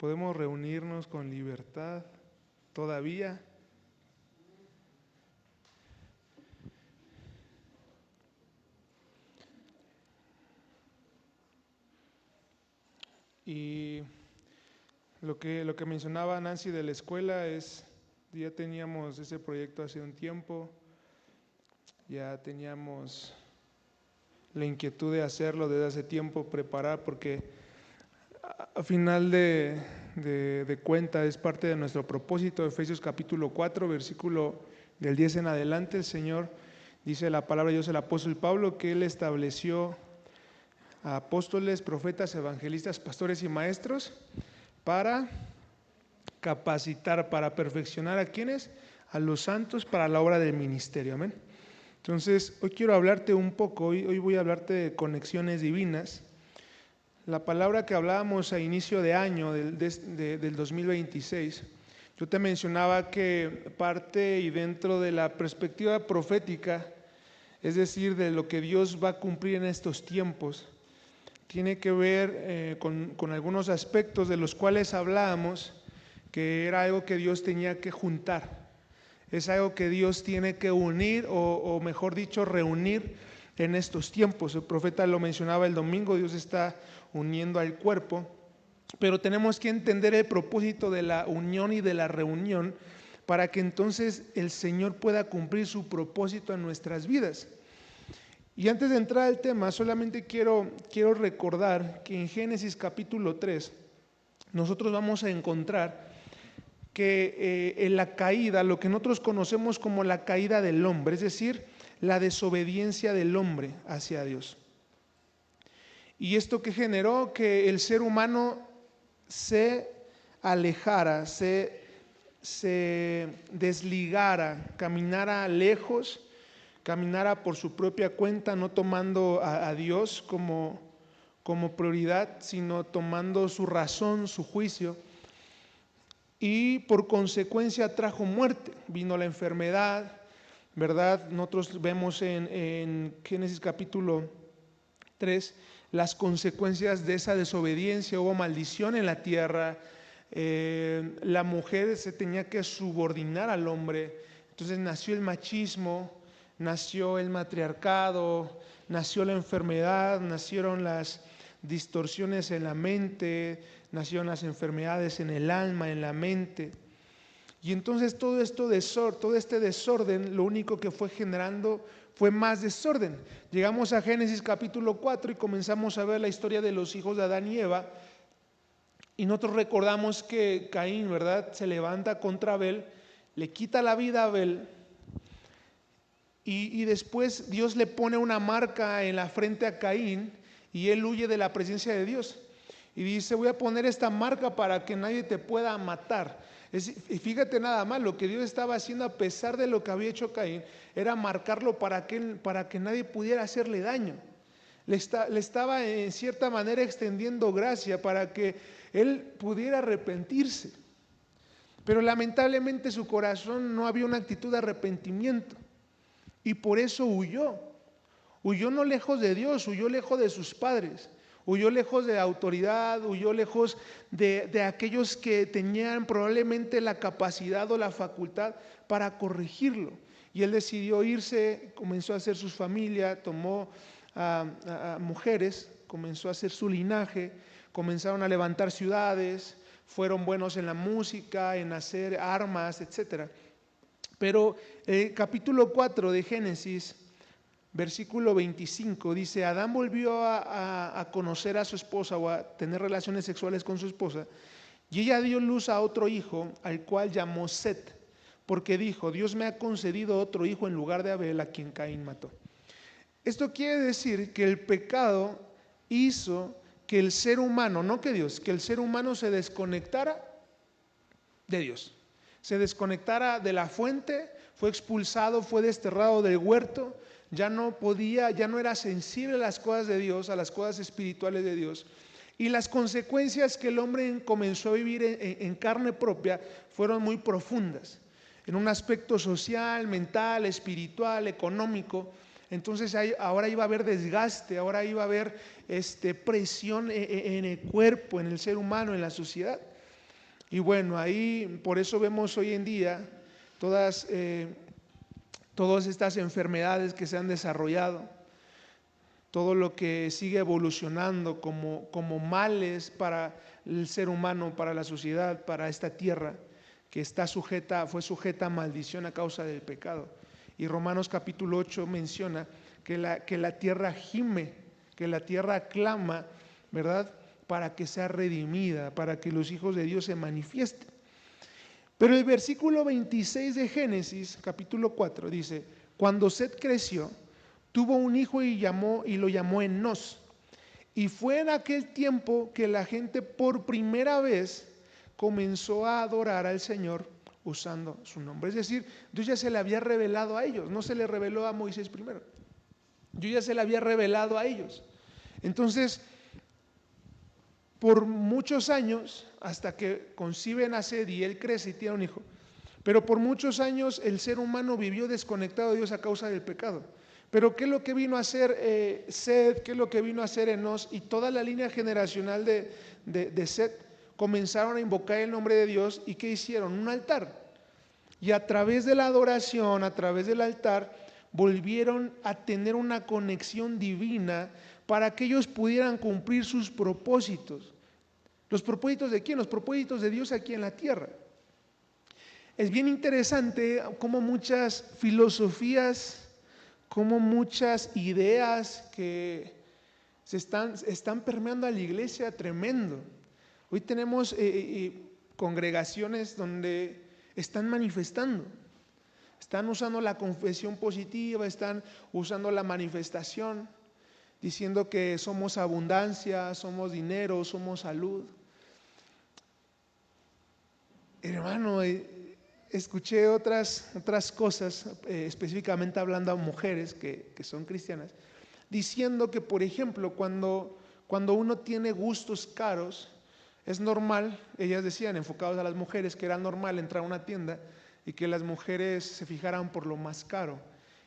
Podemos reunirnos con libertad todavía. Y lo que mencionaba Nancy de la escuela es, ya teníamos ese proyecto hace un tiempo, ya teníamos la inquietud de hacerlo desde hace tiempo, preparar, porque a final de cuenta es parte de nuestro propósito. Efesios capítulo 4, versículo del 10 en adelante, el Señor dice la palabra de Dios, el apóstol Pablo, que Él estableció a apóstoles, profetas, evangelistas, pastores y maestros para capacitar, para perfeccionar a quienes, a los santos para la obra del ministerio. Amén. Entonces, hoy quiero hablarte un poco, hoy voy a hablarte de conexiones divinas. La palabra que hablábamos a inicio de año del 2026, yo te mencionaba que parte y dentro de la perspectiva profética, es decir, de lo que Dios va a cumplir en estos tiempos, tiene que ver con algunos aspectos de los cuales hablábamos, que era algo que Dios tenía que juntar, es algo que Dios tiene que unir o mejor dicho, reunir en estos tiempos. El profeta lo mencionaba el domingo, Dios está uniendo al cuerpo, pero tenemos que entender el propósito de la unión y de la reunión para que entonces el Señor pueda cumplir su propósito en nuestras vidas. Y antes de entrar al tema, solamente quiero recordar que en Génesis capítulo 3 nosotros vamos a encontrar que en la caída, lo que nosotros conocemos como la caída del hombre, es decir, la desobediencia del hombre hacia Dios. Y esto que generó que el ser humano se alejara, se desligara, caminara lejos, caminara por su propia cuenta, no tomando a Dios como prioridad, sino tomando su razón, su juicio. Y por consecuencia trajo muerte, vino la enfermedad, ¿verdad? Nosotros vemos en Génesis capítulo 3 las consecuencias de esa desobediencia. Hubo maldición en la tierra, la mujer se tenía que subordinar al hombre, entonces nació el machismo, nació el matriarcado, nació la enfermedad, nacieron las distorsiones en la mente, nacieron las enfermedades en el alma, en la mente. Y entonces todo este desorden, lo único que fue generando fue más desorden. Llegamos a Génesis capítulo 4 y comenzamos a ver la historia de los hijos de Adán y Eva. Y nosotros recordamos que Caín, ¿verdad?, se levanta contra Abel, le quita la vida a Abel. Y después Dios le pone una marca en la frente a Caín y él huye de la presencia de Dios. Y dice, voy a poner esta marca para que nadie te pueda matar. Y fíjate nada más, lo que Dios estaba haciendo a pesar de lo que había hecho Caín, era marcarlo para que nadie pudiera hacerle daño. Le estaba en cierta manera extendiendo gracia para que él pudiera arrepentirse. Pero lamentablemente su corazón no había una actitud de arrepentimiento. Y por eso huyó. Huyó no lejos de Dios, huyó lejos de sus padres. Huyó lejos de la autoridad, huyó lejos de aquellos que tenían probablemente la capacidad o la facultad para corregirlo. Y él decidió irse, comenzó a hacer su familia, tomó a mujeres, comenzó a hacer su linaje, comenzaron a levantar ciudades, fueron buenos en la música, en hacer armas, etc. Pero el capítulo 4 de Génesis, versículo 25, dice, Adán volvió a conocer a su esposa o a tener relaciones sexuales con su esposa, y ella dio luz a otro hijo, al cual llamó Set, porque dijo, Dios me ha concedido otro hijo en lugar de Abel, a quien Caín mató. Esto quiere decir que el pecado hizo que el ser humano, no que Dios, que el ser humano se desconectara de Dios, se desconectara de la fuente, fue expulsado, fue desterrado del huerto, ya no era sensible a las cosas de Dios, a las cosas espirituales de Dios. Y las consecuencias que el hombre comenzó a vivir en carne propia fueron muy profundas, en un aspecto social, mental, espiritual, económico. Entonces ahora iba a haber desgaste, ahora iba a haber presión en el cuerpo, en el ser humano, en la sociedad. Y bueno, ahí por eso vemos hoy en día todas estas enfermedades que se han desarrollado, todo lo que sigue evolucionando como males para el ser humano, para la sociedad, para esta tierra que fue sujeta a maldición a causa del pecado. Y Romanos capítulo 8 menciona que la tierra gime, que la tierra clama, ¿verdad?, para que sea redimida, para que los hijos de Dios se manifiesten. Pero el versículo 26 de Génesis, capítulo 4, dice: cuando Set creció, tuvo un hijo y lo llamó Enós. Y fue en aquel tiempo que la gente por primera vez comenzó a adorar al Señor usando su nombre. Es decir, Dios ya se le había revelado a ellos, no se le reveló a Moisés primero. Dios ya se le había revelado a ellos. Entonces, por muchos años, hasta que conciben a Set y él crece y tiene un hijo, pero por muchos años el ser humano vivió desconectado de Dios a causa del pecado. Pero ¿qué es lo que vino a hacer Set? ¿Qué es lo que vino a hacer Enós? Y toda la línea generacional de Set comenzaron a invocar el nombre de Dios. ¿Y qué hicieron? Un altar. Y a través de la adoración, a través del altar, volvieron a tener una conexión divina para que ellos pudieran cumplir sus propósitos. ¿Los propósitos de quién? Los propósitos de Dios aquí en la tierra. Es bien interesante cómo muchas filosofías, cómo muchas ideas que están permeando a la iglesia tremendo. Hoy tenemos congregaciones donde están manifestando, están usando la confesión positiva, están usando la manifestación, diciendo que somos abundancia, somos dinero, somos salud. Hermano, escuché otras cosas, específicamente hablando a mujeres que son cristianas, diciendo que, por ejemplo, cuando uno tiene gustos caros, es normal, ellas decían, enfocados a las mujeres, que era normal entrar a una tienda y que las mujeres se fijaran por lo más caro,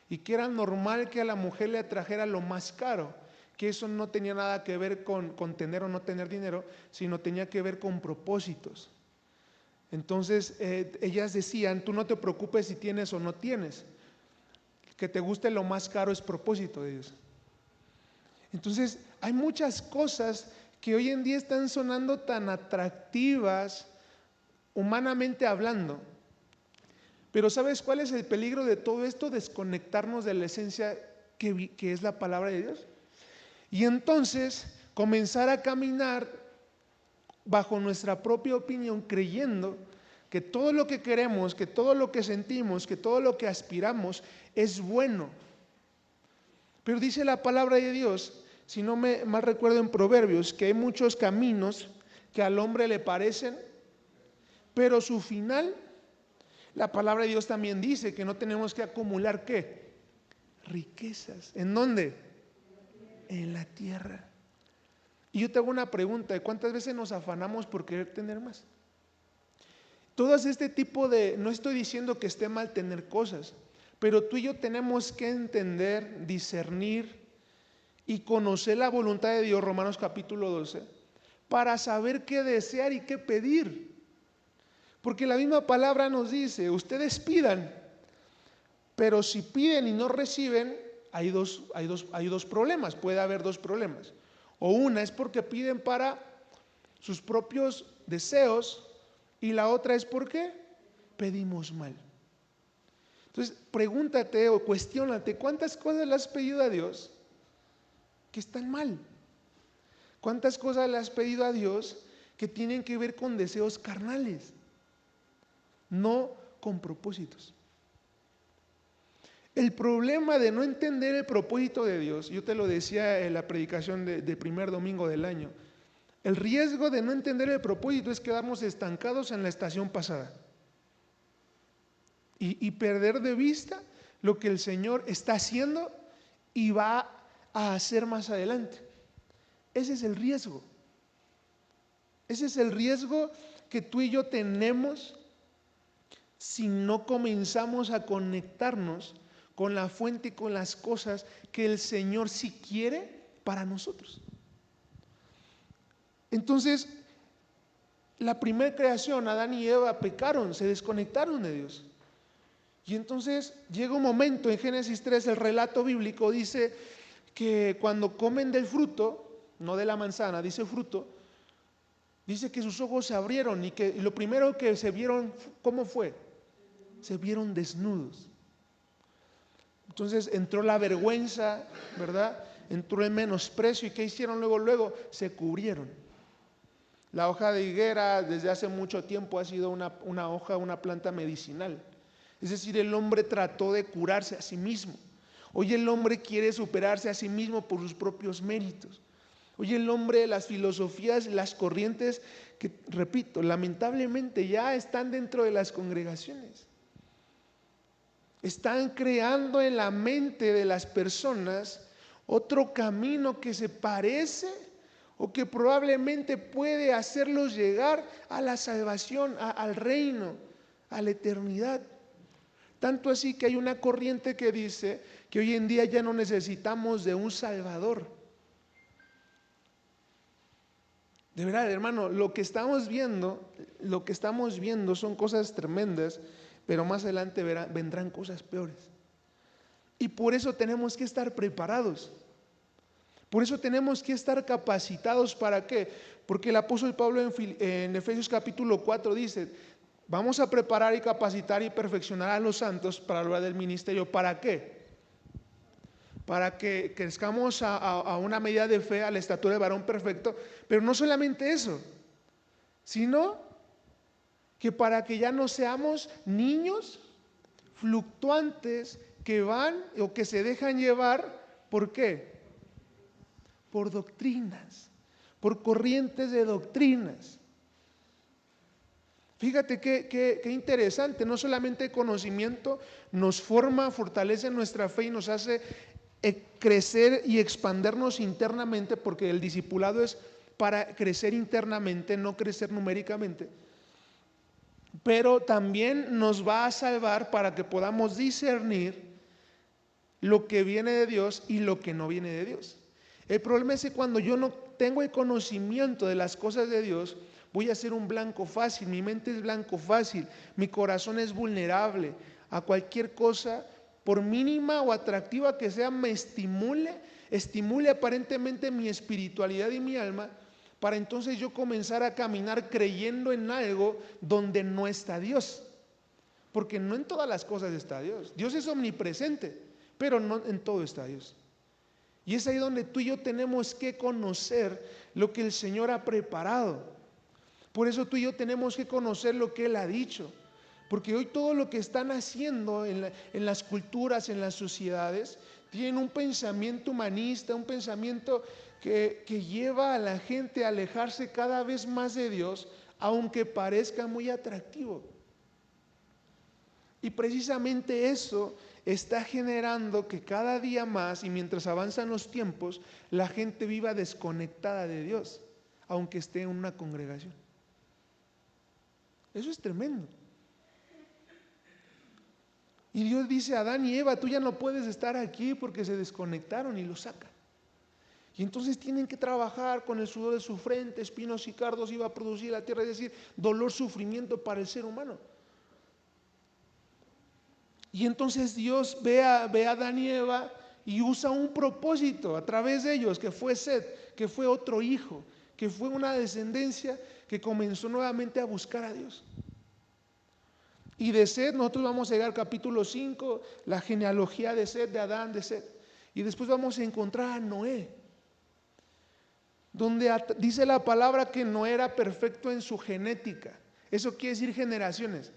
y que era normal que a la mujer le atrajera lo más caro, que eso no tenía nada que ver con tener o no tener dinero, sino tenía que ver con propósitos. Entonces ellas decían: tú no te preocupes si tienes o no tienes, que te guste lo más caro es propósito de Dios. Entonces hay muchas cosas que hoy en día están sonando tan atractivas humanamente hablando, pero ¿sabes cuál es el peligro de todo esto? Desconectarnos de la esencia que es la palabra de Dios, y entonces comenzar a caminar bajo nuestra propia opinión, creyendo que todo lo que queremos, que todo lo que sentimos, que todo lo que aspiramos es bueno. Pero dice la palabra de Dios, si no me mal recuerdo en Proverbios, que hay muchos caminos que al hombre le parecen, pero su final, la palabra de Dios también dice que no tenemos que acumular ¿qué? Riquezas. ¿En dónde? En la tierra. Y yo te hago una pregunta: ¿cuántas veces nos afanamos por querer tener más? Todo este tipo no estoy diciendo que esté mal tener cosas, pero tú y yo tenemos que entender, discernir y conocer la voluntad de Dios, Romanos capítulo 12, para saber qué desear y qué pedir. Porque la misma palabra nos dice: ustedes pidan, pero si piden y no reciben, hay dos problemas, puede haber dos problemas. O una es porque piden para sus propios deseos, y la otra es porque pedimos mal. Entonces pregúntate o cuestiónate: ¿cuántas cosas le has pedido a Dios que están mal? ¿Cuántas cosas le has pedido a Dios que tienen que ver con deseos carnales, no con propósitos? El problema de no entender el propósito de Dios, yo te lo decía en la predicación de primer domingo del año, el riesgo de no entender el propósito es quedarnos estancados en la estación pasada y perder de vista lo que el Señor está haciendo y va a hacer más adelante. Ese es el riesgo. Ese es el riesgo que tú y yo tenemos si no comenzamos a conectarnos con la fuente y con las cosas que el Señor sí quiere para nosotros. Entonces, la primera creación, Adán y Eva pecaron, se desconectaron de Dios. Y entonces llega un momento en Génesis 3, el relato bíblico dice que cuando comen del fruto, no de la manzana, dice fruto, dice que sus ojos se abrieron y que lo primero que se vieron, ¿cómo fue? Se vieron desnudos. Entonces entró la vergüenza, ¿verdad? Entró el menosprecio. ¿Y qué hicieron luego? Luego se cubrieron. La hoja de higuera desde hace mucho tiempo ha sido una hoja, una planta medicinal. Es decir, el hombre trató de curarse a sí mismo. Hoy el hombre quiere superarse a sí mismo por sus propios méritos. Hoy el hombre, las filosofías, las corrientes que, repito, lamentablemente ya están dentro de las congregaciones. Están creando en la mente de las personas otro camino que se parece o que probablemente puede hacerlos llegar a la salvación, al reino, a la eternidad. Tanto así que hay una corriente que dice que hoy en día ya no necesitamos de un Salvador. De verdad, hermano, lo que estamos viendo son cosas tremendas, pero más adelante vendrán cosas peores. Y por eso tenemos que estar preparados. Por eso tenemos que estar capacitados. ¿Para qué? Porque el apóstol Pablo en Efesios capítulo 4 dice: vamos a preparar y capacitar y perfeccionar a los santos para la obra del ministerio. ¿Para qué? Para que crezcamos a una medida de fe, a la estatura de varón perfecto. Pero no solamente eso, sino que para que ya no seamos niños fluctuantes que van o que se dejan llevar. ¿Por qué? Por doctrinas, por corrientes de doctrinas. Fíjate qué interesante, no solamente el conocimiento nos forma, fortalece nuestra fe y nos hace crecer y expandernos internamente, porque el discipulado es para crecer internamente, no crecer numéricamente, pero también nos va a salvar para que podamos discernir lo que viene de Dios y lo que no viene de Dios. El problema es que cuando yo no tengo el conocimiento de las cosas de Dios, voy a ser un blanco fácil, mi mente es blanco fácil, mi corazón es vulnerable a cualquier cosa, por mínima o atractiva que sea, me estimule aparentemente mi espiritualidad y mi alma, para entonces yo comenzar a caminar creyendo en algo donde no está Dios. Porque no en todas las cosas está Dios. Dios es omnipresente, pero no en todo está Dios. Y es ahí donde tú y yo tenemos que conocer lo que el Señor ha preparado. Por eso tú y yo tenemos que conocer lo que Él ha dicho. Porque hoy todo lo que están haciendo en las culturas, en las sociedades, tienen un pensamiento humanista, un pensamiento que lleva a la gente a alejarse cada vez más de Dios, aunque parezca muy atractivo. Y precisamente eso está generando que cada día más, y mientras avanzan los tiempos, la gente viva desconectada de Dios, aunque esté en una congregación. Eso es tremendo. Y Dios dice a Adán y Eva: tú ya no puedes estar aquí porque se desconectaron, y lo sacan. Y entonces tienen que trabajar con el sudor de su frente, espinos y cardos iba a producir la tierra, es decir, dolor, sufrimiento para el ser humano. Y entonces Dios ve a Adán y Eva y usa un propósito a través de ellos, que fue Set, que fue otro hijo, que fue una descendencia que comenzó nuevamente a buscar a Dios. Y de Set nosotros vamos a llegar al capítulo 5, la genealogía de Set, de Adán, de Set. Y después vamos a encontrar a Noé, donde dice la palabra que Noé era perfecto en su genética. Eso quiere decir generaciones.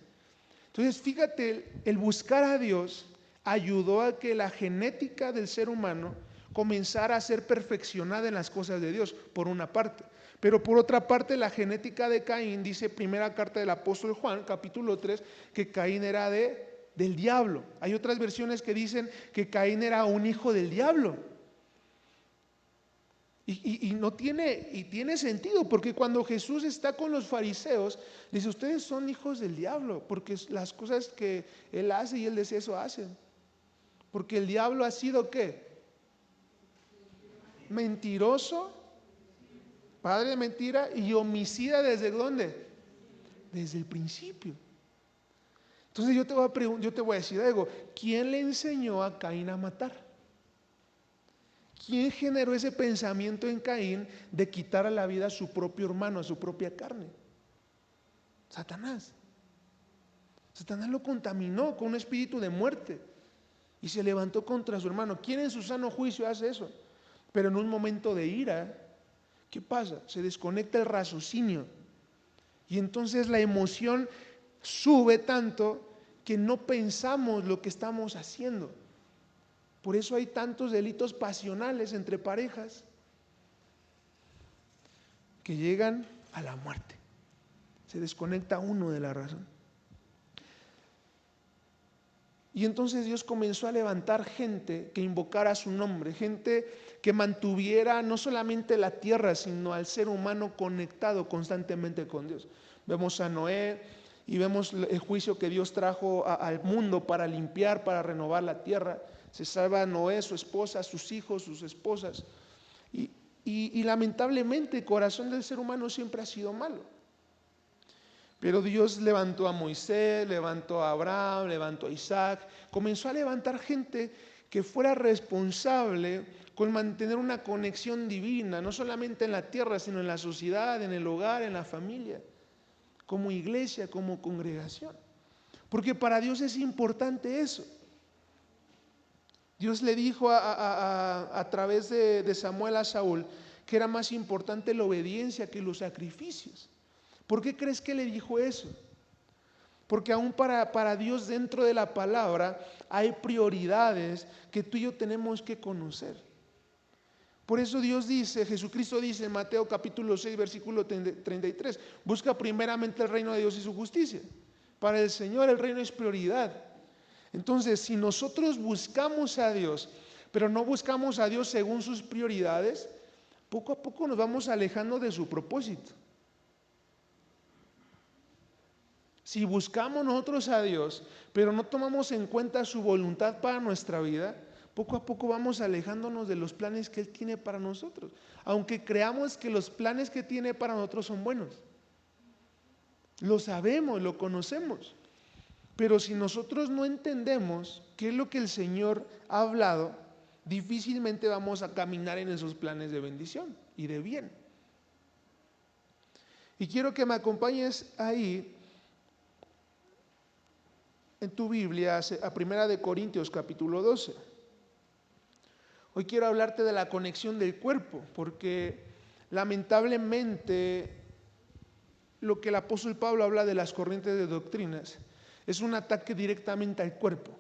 Entonces fíjate, el buscar a Dios ayudó a que la genética del ser humano comenzara a ser perfeccionada en las cosas de Dios, por una parte. Pero por otra parte, la genética de Caín, dice primera carta del apóstol Juan, capítulo 3, que Caín era del diablo. Hay otras versiones que dicen que Caín era un hijo del diablo. Y tiene sentido, porque cuando Jesús está con los fariseos, dice: ustedes son hijos del diablo, porque las cosas que Él hace y Él desea, eso hacen. Porque el diablo ha sido ¿qué? Mentiroso, padre de mentira y homicida. ¿Desde dónde? Desde el principio. Entonces yo te voy a decir algo. ¿Quién le enseñó a Caín a matar? ¿Quién generó ese pensamiento en Caín de quitar a la vida a su propio hermano, a su propia carne? Satanás. Satanás lo contaminó con un espíritu de muerte y se levantó contra su hermano. ¿Quién en su sano juicio hace eso? Pero en un momento de ira, ¿qué pasa? Se desconecta el raciocinio y entonces la emoción sube tanto que no pensamos lo que estamos haciendo. Por eso hay tantos delitos pasionales entre parejas que llegan a la muerte. Se desconecta uno de la razón. Y entonces Dios comenzó a levantar gente que invocara su nombre, gente que mantuviera no solamente la tierra, sino al ser humano conectado constantemente con Dios. Vemos a Noé y vemos el juicio que Dios trajo al mundo para limpiar, para renovar la tierra. Se salva a Noé, su esposa, sus hijos, sus esposas. Y lamentablemente el corazón del ser humano siempre ha sido malo. Pero Dios levantó a Moisés, levantó a Abraham, levantó a Isaac, comenzó a levantar gente que fuera responsable con mantener una conexión divina, no solamente en la tierra, sino en la sociedad, en el hogar, en la familia, como iglesia, como congregación. Porque para Dios es importante eso. Dios le dijo a través de Samuel a Saúl que era más importante la obediencia que los sacrificios. ¿Por qué crees que le dijo eso? Porque aún para Dios dentro de la palabra hay prioridades que tú y yo tenemos que conocer. Por eso Dios dice, Jesucristo dice en Mateo capítulo 6 versículo 33, busca primeramente el reino de Dios y su justicia. Para el Señor el reino es prioridad. Entonces, si nosotros buscamos a Dios, pero no buscamos a Dios según sus prioridades, poco a poco nos vamos alejando de su propósito. Si buscamos nosotros a Dios, pero no tomamos en cuenta su voluntad para nuestra vida, poco a poco vamos alejándonos de los planes que Él tiene para nosotros, aunque creamos que los planes que tiene para nosotros son buenos. Lo sabemos, lo conocemos, pero si nosotros no entendemos qué es lo que el Señor ha hablado, difícilmente vamos a caminar en esos planes de bendición y de bien. Y quiero que me acompañes ahí en tu Biblia a Primera de Corintios capítulo 12. Hoy quiero hablarte de la conexión del cuerpo, porque lamentablemente lo que el apóstol Pablo habla de las corrientes de doctrinas es un ataque directamente al cuerpo.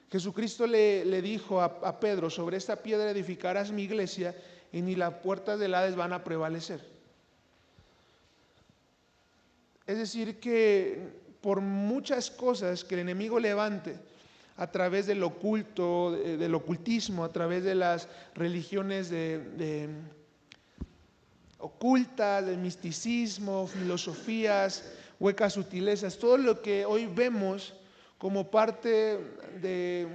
Jesucristo le dijo a Pedro, sobre esta piedra edificarás mi iglesia y ni las puertas del Hades van a prevalecer. Es decir que por muchas cosas que el enemigo levante a través del oculto, del ocultismo, a través de las religiones ocultas, del misticismo, filosofías, huecas sutilezas, todo lo que hoy vemos como parte de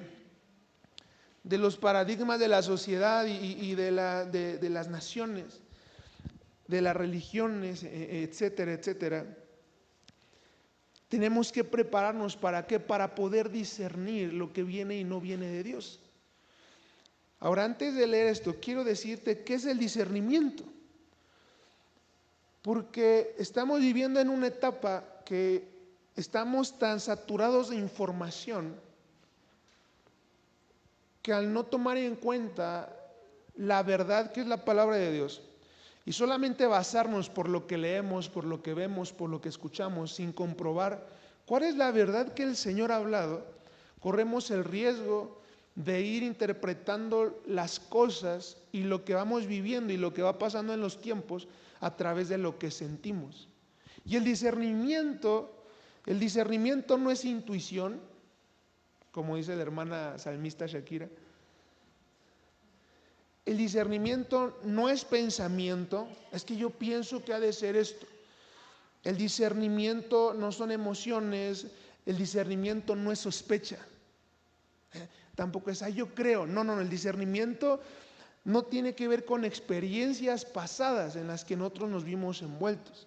los paradigmas de la sociedad y de las naciones, de las religiones, etcétera, etcétera. Tenemos que prepararnos ¿para qué? Para poder discernir lo que viene y no viene de Dios. Ahora, antes de leer esto, quiero decirte qué es el discernimiento. Porque estamos viviendo en una etapa que estamos tan saturados de información que al no tomar en cuenta la verdad que es la palabra de Dios, y solamente basarnos por lo que leemos, por lo que vemos, por lo que escuchamos, sin comprobar cuál es la verdad que el Señor ha hablado, corremos el riesgo de ir interpretando las cosas y lo que vamos viviendo y lo que va pasando en los tiempos a través de lo que sentimos. Y el discernimiento no es intuición, como dice la hermana salmista Shakira. El discernimiento no es pensamiento, es que yo pienso que ha de ser esto. El discernimiento no son emociones, el discernimiento no es sospecha. Tampoco es, yo creo. No, el discernimiento no tiene que ver con experiencias pasadas en las que nosotros nos vimos envueltos.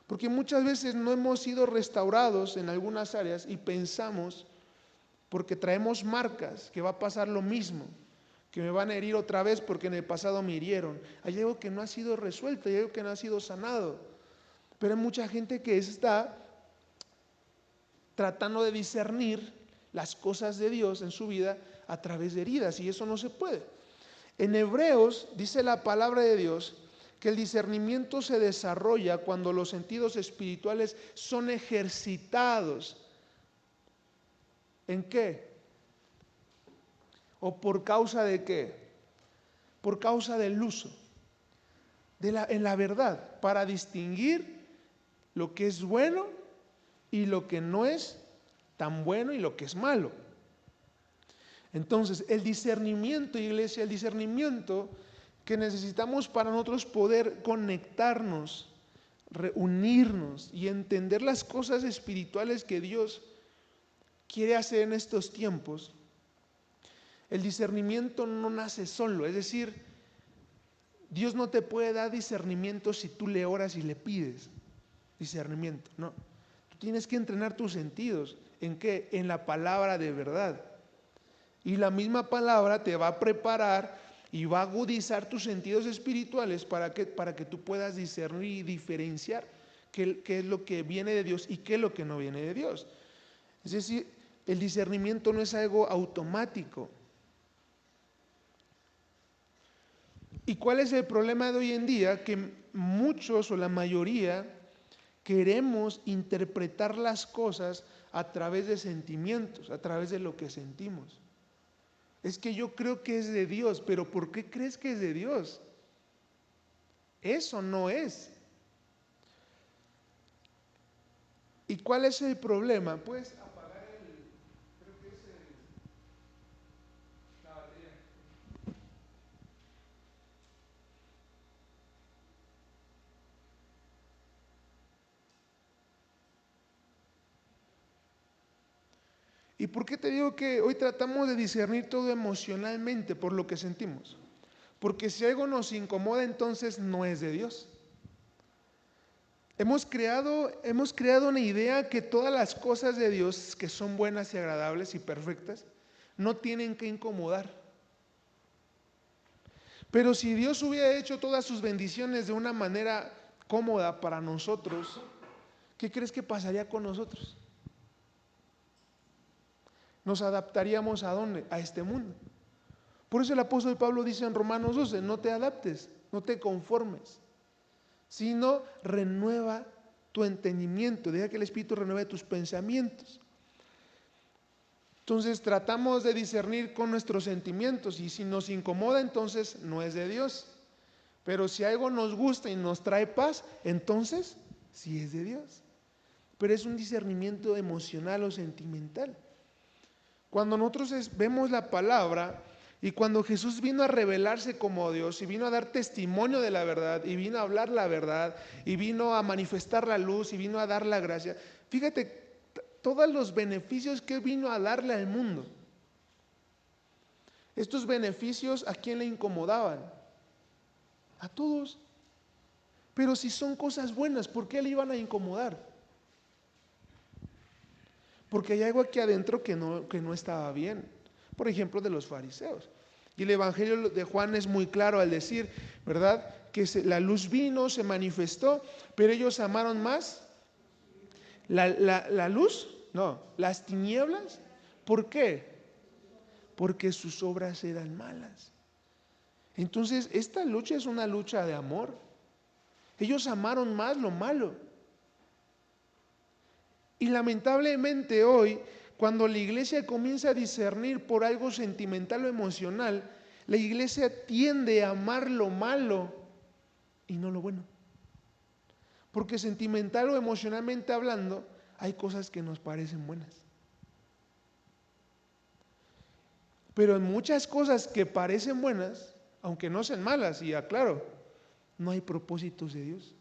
Porque muchas veces no hemos sido restaurados en algunas áreas y pensamos, porque traemos marcas, que va a pasar lo mismo, que me van a herir otra vez porque en el pasado me hirieron. Hay algo que no ha sido resuelto, hay algo que no ha sido sanado. Pero hay mucha gente que está tratando de discernir las cosas de Dios en su vida a través de heridas, y eso no se puede. En Hebreos dice la palabra de Dios que el discernimiento se desarrolla cuando los sentidos espirituales son ejercitados. ¿En qué? ¿O por causa de qué? Por causa del uso en la verdad, para distinguir lo que es bueno y lo que no es tan bueno y lo que es malo. Entonces, el discernimiento, iglesia, el discernimiento que necesitamos para nosotros poder conectarnos, reunirnos y entender las cosas espirituales que Dios quiere hacer en estos tiempos. El discernimiento no nace solo, es decir, Dios no te puede dar discernimiento si tú le oras y le pides discernimiento, no. Tú tienes que entrenar tus sentidos. ¿En qué? En la palabra de verdad. Y la misma palabra te va a preparar y va a agudizar tus sentidos espirituales para que tú puedas discernir y diferenciar qué es lo que viene de Dios y qué es lo que no viene de Dios. Es decir, el discernimiento no es algo automático. ¿Y cuál es el problema de hoy en día? Que muchos o la mayoría queremos interpretar las cosas a través de sentimientos, a través de lo que sentimos. Es que yo creo que es de Dios, pero ¿por qué crees que es de Dios? Eso no es. ¿Y cuál es el problema? Pues apagar creo que es la batería. ¿Y por qué te digo que hoy tratamos de discernir todo emocionalmente por lo que sentimos? Porque si algo nos incomoda, entonces no es de Dios. Hemos creado una idea que todas las cosas de Dios que son buenas y agradables y perfectas no tienen que incomodar. Pero si Dios hubiera hecho todas sus bendiciones de una manera cómoda para nosotros, ¿qué crees que pasaría con nosotros? Nos adaptaríamos ¿a dónde? A este mundo. Por eso el apóstol Pablo dice en Romanos 12, no te adaptes, no te conformes, sino renueva tu entendimiento, deja que el Espíritu renueve tus pensamientos. Entonces tratamos de discernir con nuestros sentimientos, y si nos incomoda, entonces no es de Dios. Pero si algo nos gusta y nos trae paz, entonces sí es de Dios. Pero es un discernimiento emocional o sentimental. Cuando nosotros vemos la palabra, y cuando Jesús vino a revelarse como Dios y vino a dar testimonio de la verdad y vino a hablar la verdad y vino a manifestar la luz y vino a dar la gracia, fíjate todos los beneficios que vino a darle al mundo. Estos beneficios, ¿a quién le incomodaban? A todos. Pero si son cosas buenas, ¿por qué le iban a incomodar? Porque hay algo aquí adentro que no estaba bien. Por ejemplo, de los fariseos. Y el Evangelio de Juan es muy claro al decir, ¿verdad? Que la luz vino, se manifestó, pero ellos amaron más la luz, no, las tinieblas. ¿Por qué? Porque sus obras eran malas. Entonces, esta lucha es una lucha de amor. Ellos amaron más lo malo. Y lamentablemente hoy, cuando la iglesia comienza a discernir por algo sentimental o emocional, la iglesia tiende a amar lo malo y no lo bueno. Porque sentimental o emocionalmente hablando, hay cosas que nos parecen buenas. Pero en muchas cosas que parecen buenas, aunque no sean malas, y aclaro, no hay propósitos de Dios.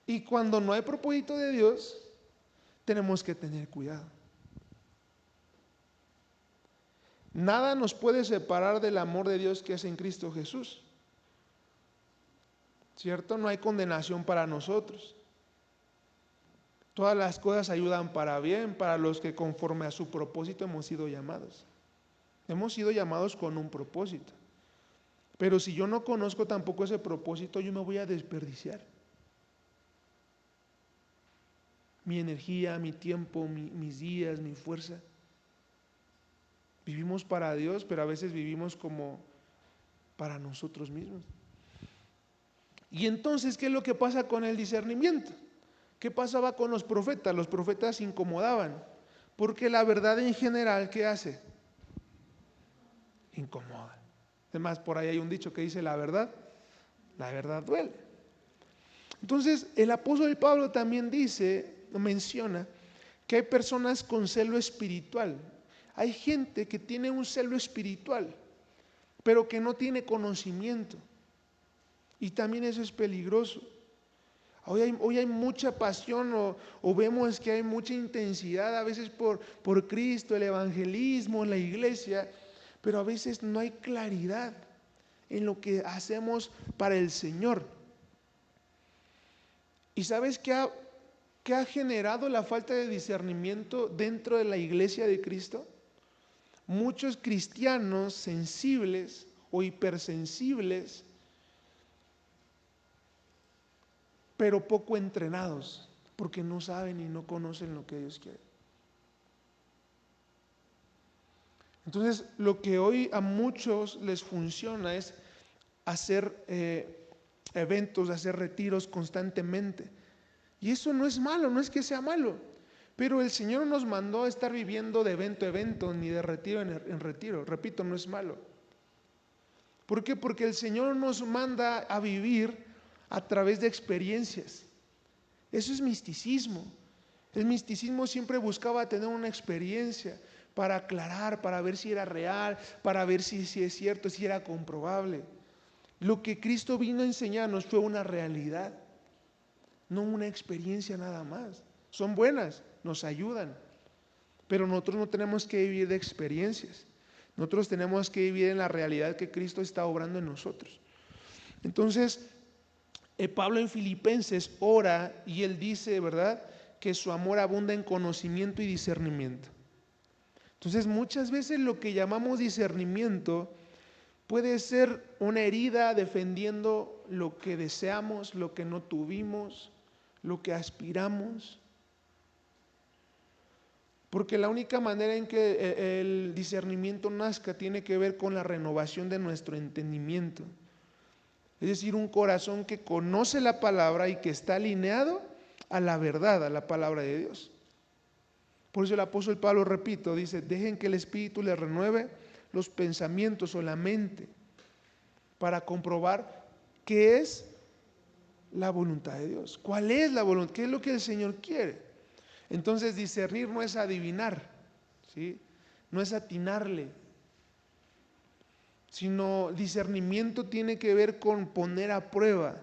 Y cuando no hay propósito de Dios, tenemos que tener cuidado. Nada nos puede separar del amor de Dios que es en Cristo Jesús. ¿cierto? No hay condenación para nosotros. Todas las cosas ayudan para bien, para los que conforme a su propósito hemos sido llamados. Hemos sido llamados con un propósito. Pero si yo no conozco tampoco ese propósito, yo me voy a desperdiciar. Mi energía, mi tiempo, mis días, mi fuerza. Vivimos para Dios, pero a veces vivimos como para nosotros mismos. Y entonces, ¿qué es lo que pasa con el discernimiento? ¿Qué pasaba con los profetas? Los profetas incomodaban, porque la verdad en general, ¿qué hace? Incomoda. Además, por ahí hay un dicho que dice la verdad duele. Entonces, el apóstol Pablo también menciona que hay personas con celo espiritual. Hay gente que tiene un celo espiritual, pero que no tiene conocimiento. Y también eso es peligroso. Hoy hay mucha pasión o vemos que hay mucha intensidad a veces por Cristo, el evangelismo, la iglesia, pero a veces no hay claridad en lo que hacemos para el Señor. ¿Y sabes qué ha generado la falta de discernimiento dentro de la iglesia de Cristo? Muchos cristianos sensibles o hipersensibles, pero poco entrenados, porque no saben y no conocen lo que Dios quiere. Entonces, lo que hoy a muchos les funciona es hacer eventos, hacer retiros constantemente. Y eso no es malo, no es que sea malo, pero el Señor nos mandó a estar viviendo de evento a evento, ni de retiro en retiro. Repito, no es malo. ¿Por qué? Porque el Señor nos manda a vivir a través de experiencias. Eso es misticismo. El misticismo siempre buscaba tener una experiencia para aclarar, para ver si era real, para ver si es cierto, si era comprobable. Lo que Cristo vino a enseñarnos fue una realidad, no una experiencia nada más. Son buenas, nos ayudan, pero nosotros no tenemos que vivir de experiencias. Nosotros tenemos que vivir en la realidad que Cristo está obrando en nosotros. Entonces, Pablo en Filipenses ora y él dice, ¿verdad?, que su amor abunda en conocimiento y discernimiento. Entonces, muchas veces lo que llamamos discernimiento puede ser una herida defendiendo lo que deseamos, lo que no tuvimos, lo que aspiramos. Porque la única manera en que el discernimiento nazca tiene que ver con la renovación de nuestro entendimiento. Es decir, un corazón que conoce la palabra y que está alineado a la verdad, a la palabra de Dios. Por eso el apóstol Pablo, repito, dice, dejen que el Espíritu les renueve los pensamientos o la mente para comprobar qué es la voluntad de Dios. ¿Cuál es la voluntad? ¿Qué es lo que el Señor quiere? Entonces discernir no es adivinar, ¿sí? No es atinarle, sino discernimiento tiene que ver con poner a prueba.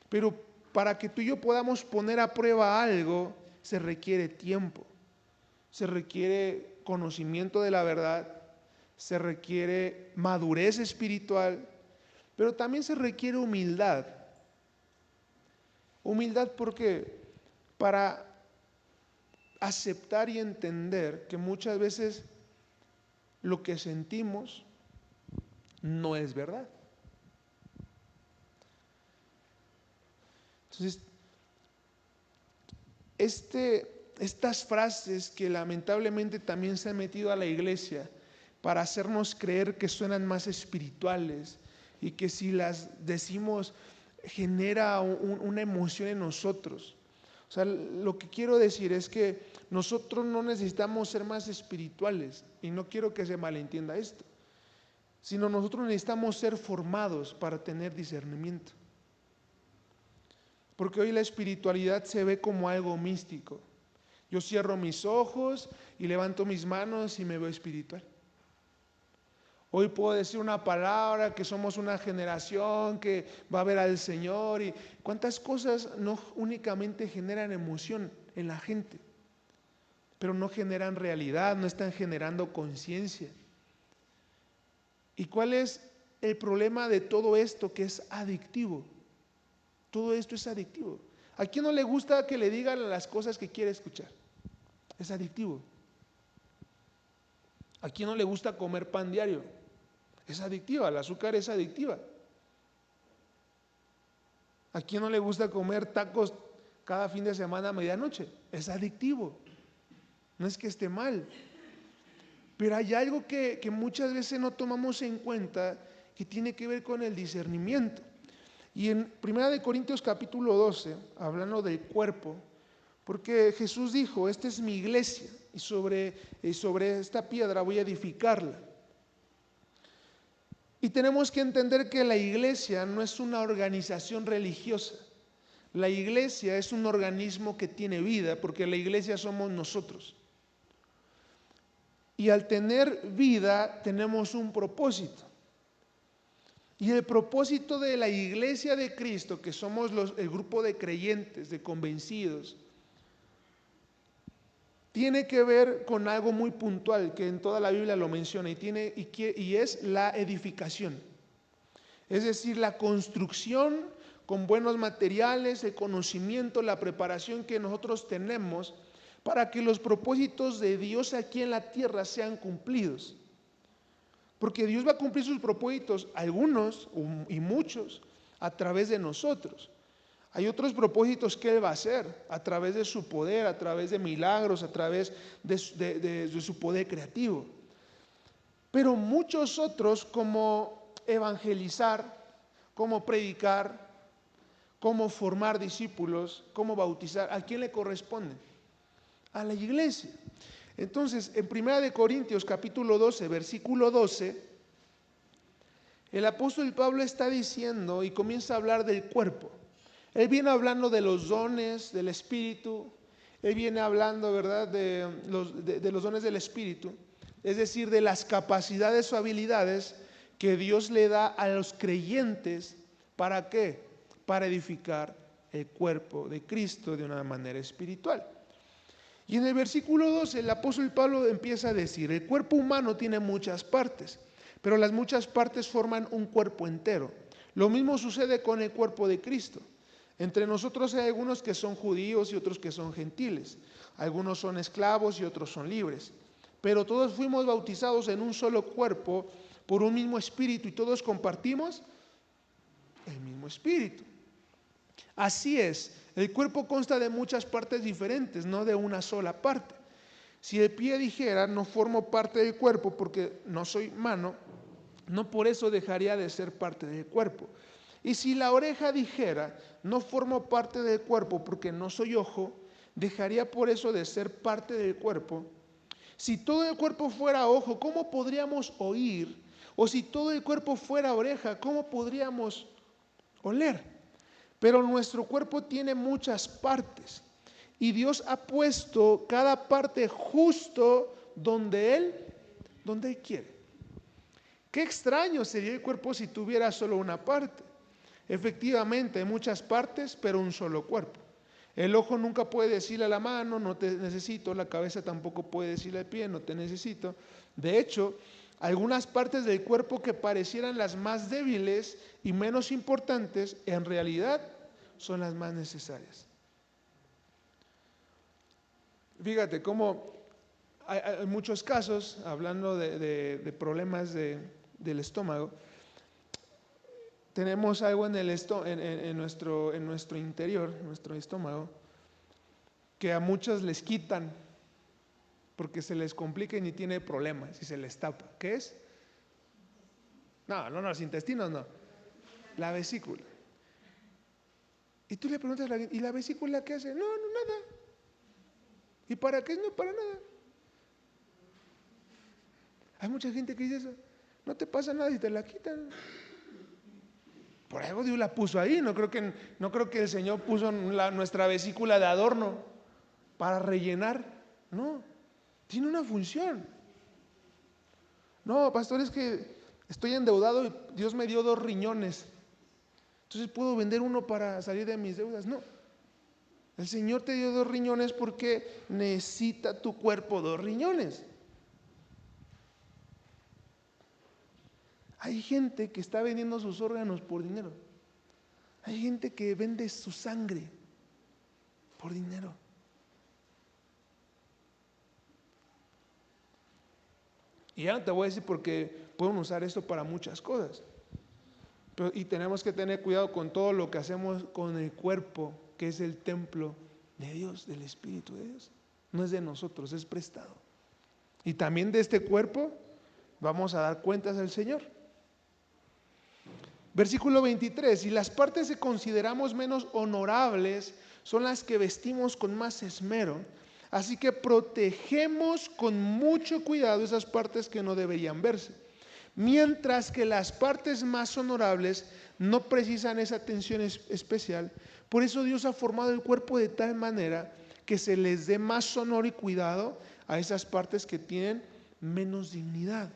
Pero para que tú y yo podamos poner a prueba algo, se requiere tiempo, se requiere conocimiento de la verdad, se requiere madurez espiritual, pero también se requiere humildad. Humildad, ¿por qué? Para aceptar y entender que muchas veces lo que sentimos no es verdad. Entonces, estas frases que lamentablemente también se han metido a la iglesia para hacernos creer que suenan más espirituales y que si las decimos genera una emoción en nosotros. O sea, lo que quiero decir es que nosotros no necesitamos ser más espirituales, y no quiero que se malentienda esto, sino nosotros necesitamos ser formados para tener discernimiento. Porque hoy la espiritualidad se ve como algo místico. Yo cierro mis ojos y levanto mis manos y me veo espiritual. Hoy puedo decir una palabra, que somos una generación que va a ver al Señor, y cuántas cosas no únicamente generan emoción en la gente, pero no generan realidad, no están generando conciencia. ¿Y cuál es el problema de todo esto? Que es adictivo. Todo esto es adictivo. ¿A quién no le gusta que le digan las cosas que quiere escuchar? Es adictivo. ¿A quién no le gusta comer pan diario? Es adictiva, el azúcar es adictiva. ¿A quién no le gusta comer tacos cada fin de semana a medianoche? Es adictivo. No es que esté mal. Pero hay algo que muchas veces no tomamos en cuenta, que tiene que ver con el discernimiento. Y en 1 Corintios capítulo 12, hablando del cuerpo, porque Jesús dijo, esta es mi iglesia y sobre esta piedra voy a edificarla. Y tenemos que entender que la iglesia no es una organización religiosa. La iglesia es un organismo que tiene vida, porque la iglesia somos nosotros. Y al tener vida tenemos un propósito. Y el propósito de la iglesia de Cristo, que somos el grupo de creyentes, de convencidos, tiene que ver con algo muy puntual que en toda la Biblia lo menciona y es la edificación. Es decir, la construcción con buenos materiales, el conocimiento, la preparación que nosotros tenemos para que los propósitos de Dios aquí en la tierra sean cumplidos. Porque Dios va a cumplir sus propósitos, algunos y muchos, a través de nosotros. Hay otros propósitos que Él va a hacer a través de su poder, a través de milagros, a través de su poder creativo. Pero muchos otros, como evangelizar, como predicar, como formar discípulos, como bautizar, ¿a quién le corresponde? A la iglesia. Entonces, en 1 Corintios capítulo 12, versículo 12, el apóstol Pablo está diciendo y comienza a hablar del cuerpo. Él viene hablando de los dones del Espíritu, él viene hablando, ¿verdad?, de los dones del Espíritu, es decir, de las capacidades o habilidades que Dios le da a los creyentes. ¿Para qué? Para edificar el cuerpo de Cristo de una manera espiritual. Y en el versículo 12 el apóstol Pablo empieza a decir, el cuerpo humano tiene muchas partes, pero las muchas partes forman un cuerpo entero. Lo mismo sucede con el cuerpo de Cristo. Entre nosotros hay algunos que son judíos y otros que son gentiles. Algunos son esclavos y otros son libres. Pero todos fuimos bautizados en un solo cuerpo por un mismo espíritu y todos compartimos el mismo espíritu. Así es, el cuerpo consta de muchas partes diferentes, no de una sola parte. Si el pie dijera, no formo parte del cuerpo porque no soy mano, no por eso dejaría de ser parte del cuerpo. Y si la oreja dijera, no formo parte del cuerpo porque no soy ojo, dejaría por eso de ser parte del cuerpo. Si todo el cuerpo fuera ojo, ¿cómo podríamos oír? O si todo el cuerpo fuera oreja, ¿cómo podríamos oler? Pero nuestro cuerpo tiene muchas partes y Dios ha puesto cada parte justo donde Él quiere. Qué extraño sería el cuerpo si tuviera solo una parte. Efectivamente, hay muchas partes, pero un solo cuerpo. El ojo nunca puede decirle a la mano, no te necesito, la cabeza tampoco puede decirle al pie, no te necesito. De hecho, algunas partes del cuerpo que parecieran las más débiles y menos importantes, en realidad son las más necesarias. Fíjate cómo hay muchos casos, hablando de problemas del estómago, tenemos algo en nuestro interior, en nuestro estómago, que a muchos les quitan porque se les complica y ni tiene problemas y se les tapa. ¿Qué es? No, los intestinos no. La vesícula. Y tú le preguntas, ¿y la vesícula qué hace? No, nada. ¿Y para qué? No, para nada. Hay mucha gente que dice eso. No te pasa nada si te la quitan. Por algo Dios la puso ahí. No creo que el Señor puso nuestra vesícula de adorno para rellenar. No, tiene una función. No, pastor, es que estoy endeudado y Dios me dio 2 riñones. Entonces puedo vender uno para salir de mis deudas. No, el Señor te dio 2 riñones porque necesita tu cuerpo 2 riñones. Hay gente que está vendiendo sus órganos por dinero. Hay gente que vende su sangre por dinero. Y ya no te voy a decir porque pueden usar esto para muchas cosas. Y tenemos que tener cuidado con todo lo que hacemos con el cuerpo, que es el templo de Dios, del Espíritu de Dios. No es de nosotros, es prestado. Y también de este cuerpo vamos a dar cuentas al Señor. Versículo 23, y las partes que consideramos menos honorables son las que vestimos con más esmero. Así que protegemos con mucho cuidado esas partes que no deberían verse. Mientras que las partes más honorables no precisan esa atención especial. Por eso Dios ha formado el cuerpo de tal manera que se les dé más honor y cuidado a esas partes que tienen menos dignidad.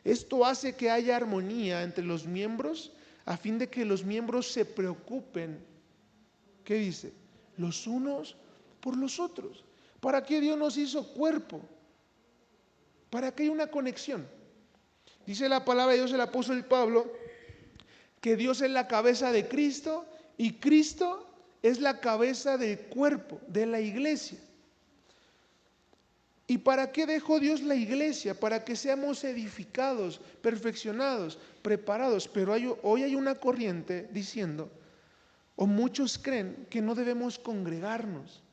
Esto hace que haya armonía entre los miembros a fin de que los miembros se preocupen, ¿qué dice? Los unos por los otros. ¿Para qué Dios nos hizo cuerpo? ¿Para qué hay una conexión? Dice la palabra de Dios, el apóstol Pablo, que Dios es la cabeza de Cristo y Cristo es la cabeza del cuerpo, de la iglesia. ¿Y para qué dejó Dios la iglesia? Para que seamos edificados, perfeccionados, preparados. Pero hoy hay una corriente diciendo, o muchos creen que no debemos congregarnos.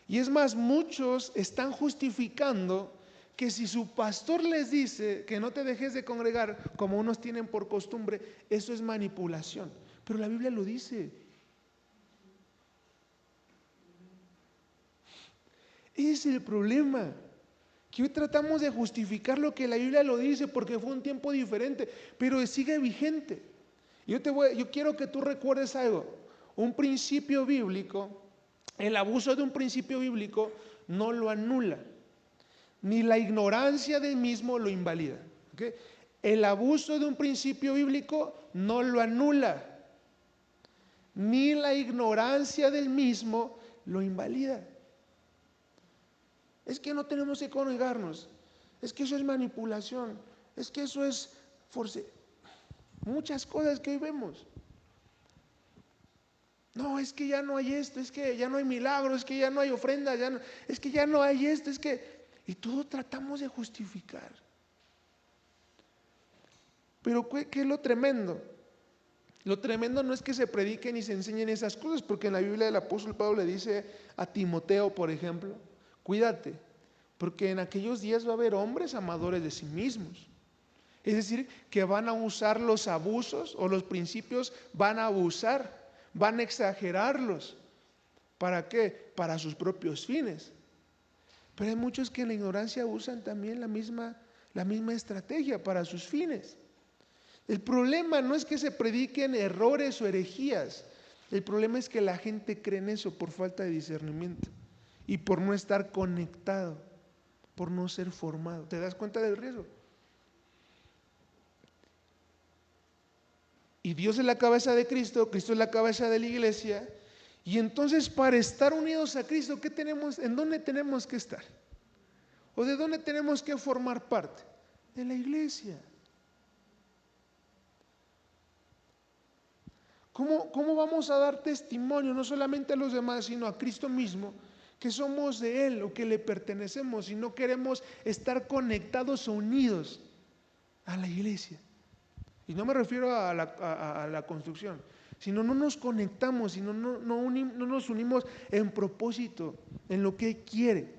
Y es más, muchos están justificando que si su pastor les dice que no te dejes de congregar, como unos tienen por costumbre, eso es manipulación. Pero la Biblia lo dice. Ese es el problema, que hoy tratamos de justificar lo que la Biblia lo dice porque fue un tiempo diferente, pero sigue vigente. Yo quiero que tú recuerdes algo, un principio bíblico, el abuso de un principio bíblico no lo anula, ni la ignorancia del mismo lo invalida. ¿Okay? El abuso de un principio bíblico no lo anula, ni la ignorancia del mismo lo invalida. Es que no tenemos que congregarnos, es que eso es manipulación, es que eso es muchas cosas que hoy vemos. No, es que ya no hay esto, es que ya no hay milagros, es que ya no hay ofrenda, es que ya no hay esto, es que... Y todo tratamos de justificar. Pero ¿qué es lo tremendo? Lo tremendo no es que se prediquen y se enseñen esas cosas, porque en la Biblia el apóstol Pablo le dice a Timoteo, por ejemplo, cuídate, porque en aquellos días va a haber hombres amadores de sí mismos. Es decir, que van a usar los abusos o los principios, van a abusar, van a exagerarlos. ¿Para qué? Para sus propios fines. Pero hay muchos que en la ignorancia usan también la misma estrategia para sus fines. El problema no es que se prediquen errores o herejías. El problema es que la gente cree en eso por falta de discernimiento y por no estar conectado, por no ser formado. ¿Te das cuenta del riesgo? Y Dios es la cabeza de Cristo, Cristo es la cabeza de la iglesia. Y entonces, para estar unidos a Cristo, ¿qué tenemos? ¿En dónde tenemos que estar? ¿O de dónde tenemos que formar parte? De la iglesia. ¿Cómo vamos a dar testimonio no solamente a los demás, sino a Cristo mismo, que somos de Él o que le pertenecemos y no queremos estar conectados o unidos a la iglesia? Y no me refiero a la construcción, sino no nos conectamos, sino no nos unimos en propósito, en lo que Él quiere.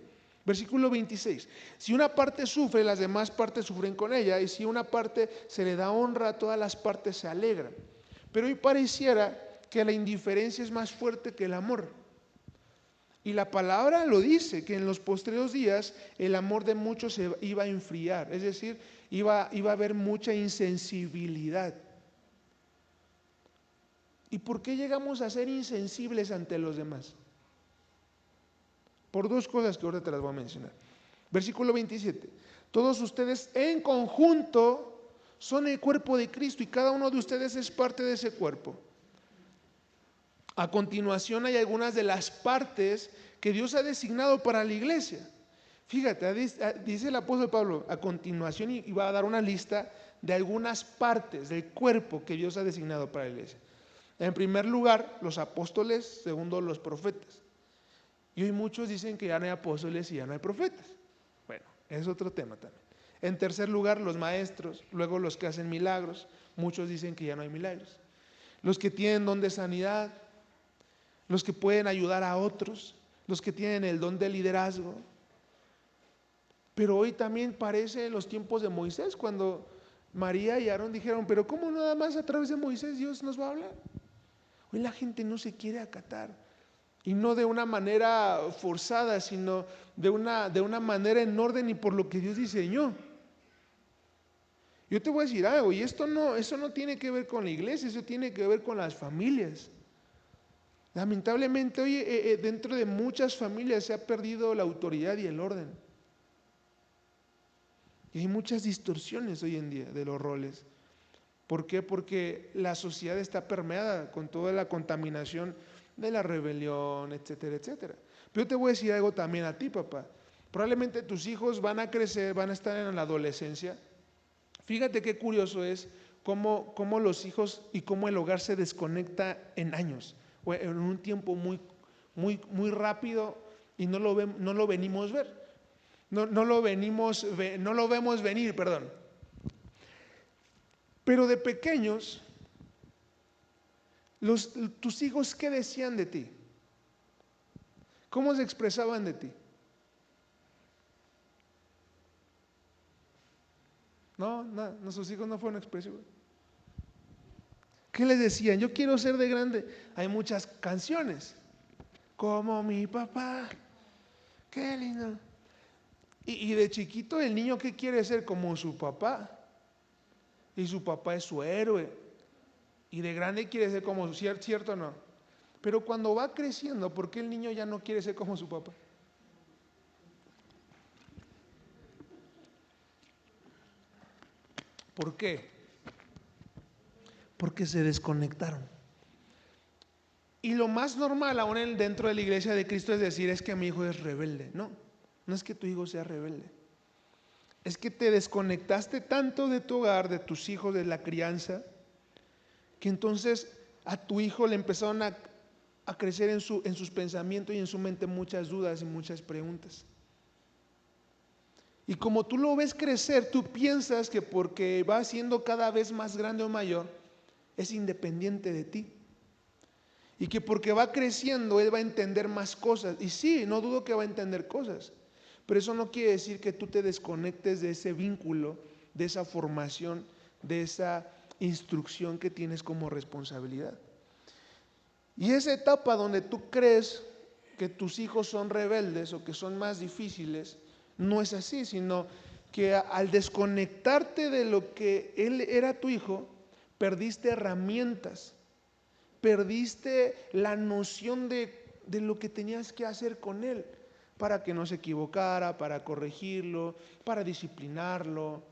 Versículo 26, si una parte sufre, las demás partes sufren con ella, y si una parte se le da honra, todas las partes se alegran. Pero hoy pareciera que la indiferencia es más fuerte que el amor. Y la palabra lo dice, que en los postreros días el amor de muchos se iba a enfriar, es decir, iba a haber mucha insensibilidad. ¿Y por qué llegamos a ser insensibles ante los demás? Por dos cosas que ahora te las voy a mencionar. Versículo 27, todos ustedes en conjunto son el cuerpo de Cristo y cada uno de ustedes es parte de ese cuerpo. A continuación hay algunas de las partes que Dios ha designado para la iglesia. Fíjate, dice el apóstol Pablo a continuación y va a dar una lista de algunas partes del cuerpo que Dios ha designado para la iglesia. En primer lugar, los apóstoles, segundo, los profetas. Y hoy muchos dicen que ya no hay apóstoles y ya no hay profetas. Bueno, es otro tema también. En tercer lugar, los maestros, luego los que hacen milagros. Muchos dicen que ya no hay milagros. Los que tienen don de sanidad, los que pueden ayudar a otros, los que tienen el don de liderazgo. Pero hoy también parece en los tiempos de Moisés, cuando María y Aarón dijeron, pero ¿cómo nada más a través de Moisés Dios nos va a hablar? Hoy la gente no se quiere acatar, y no de una manera forzada, sino de una manera en orden y por lo que Dios diseñó. Yo te voy a decir algo, y eso no tiene que ver con la iglesia, eso tiene que ver con las familias. Lamentablemente hoy dentro de muchas familias se ha perdido la autoridad y el orden. Y hay muchas distorsiones hoy en día de los roles. ¿Por qué? Porque la sociedad está permeada con toda la contaminación de la rebelión, etcétera, etcétera. Pero yo te voy a decir algo también a ti, papá. Probablemente tus hijos van a crecer, van a estar en la adolescencia. Fíjate qué curioso es cómo los hijos y cómo el hogar se desconecta en años, o en un tiempo muy rápido, y no lo venimos ver. No lo vemos venir, perdón. Pero de pequeños, tus hijos, ¿qué decían de ti? ¿Cómo se expresaban de ti? No, nuestros hijos no fueron expresivos. ¿Qué les decían? Yo quiero ser de grande. Hay muchas canciones, como mi papá. Qué lindo. Y de chiquito el niño, ¿qué quiere ser? Como su papá. Y su papá es su héroe. Y de grande quiere ser como, ¿cierto o no? Pero cuando va creciendo, ¿por qué el niño ya no quiere ser como su papá? ¿Por qué? Porque se desconectaron. Y lo más normal aún dentro de la iglesia de Cristo es decir, es que mi hijo es rebelde. No es que tu hijo sea rebelde. Es que te desconectaste tanto de tu hogar, de tus hijos, de la crianza, que entonces a tu hijo le empezaron a crecer en sus pensamientos y en su mente muchas dudas y muchas preguntas. Y como tú lo ves crecer, tú piensas que porque va siendo cada vez más grande o mayor, es independiente de ti. Y que porque va creciendo, él va a entender más cosas. Y sí, no dudo que va a entender cosas. Pero eso no quiere decir que tú te desconectes de ese vínculo, de esa formación, de esa instrucción que tienes como responsabilidad. Y esa etapa donde tú crees que tus hijos son rebeldes o que son más difíciles, no es así, sino que al desconectarte de lo que él era tu hijo, perdiste herramientas, perdiste la noción de lo que tenías que hacer con él para que no se equivocara, para corregirlo, para disciplinarlo,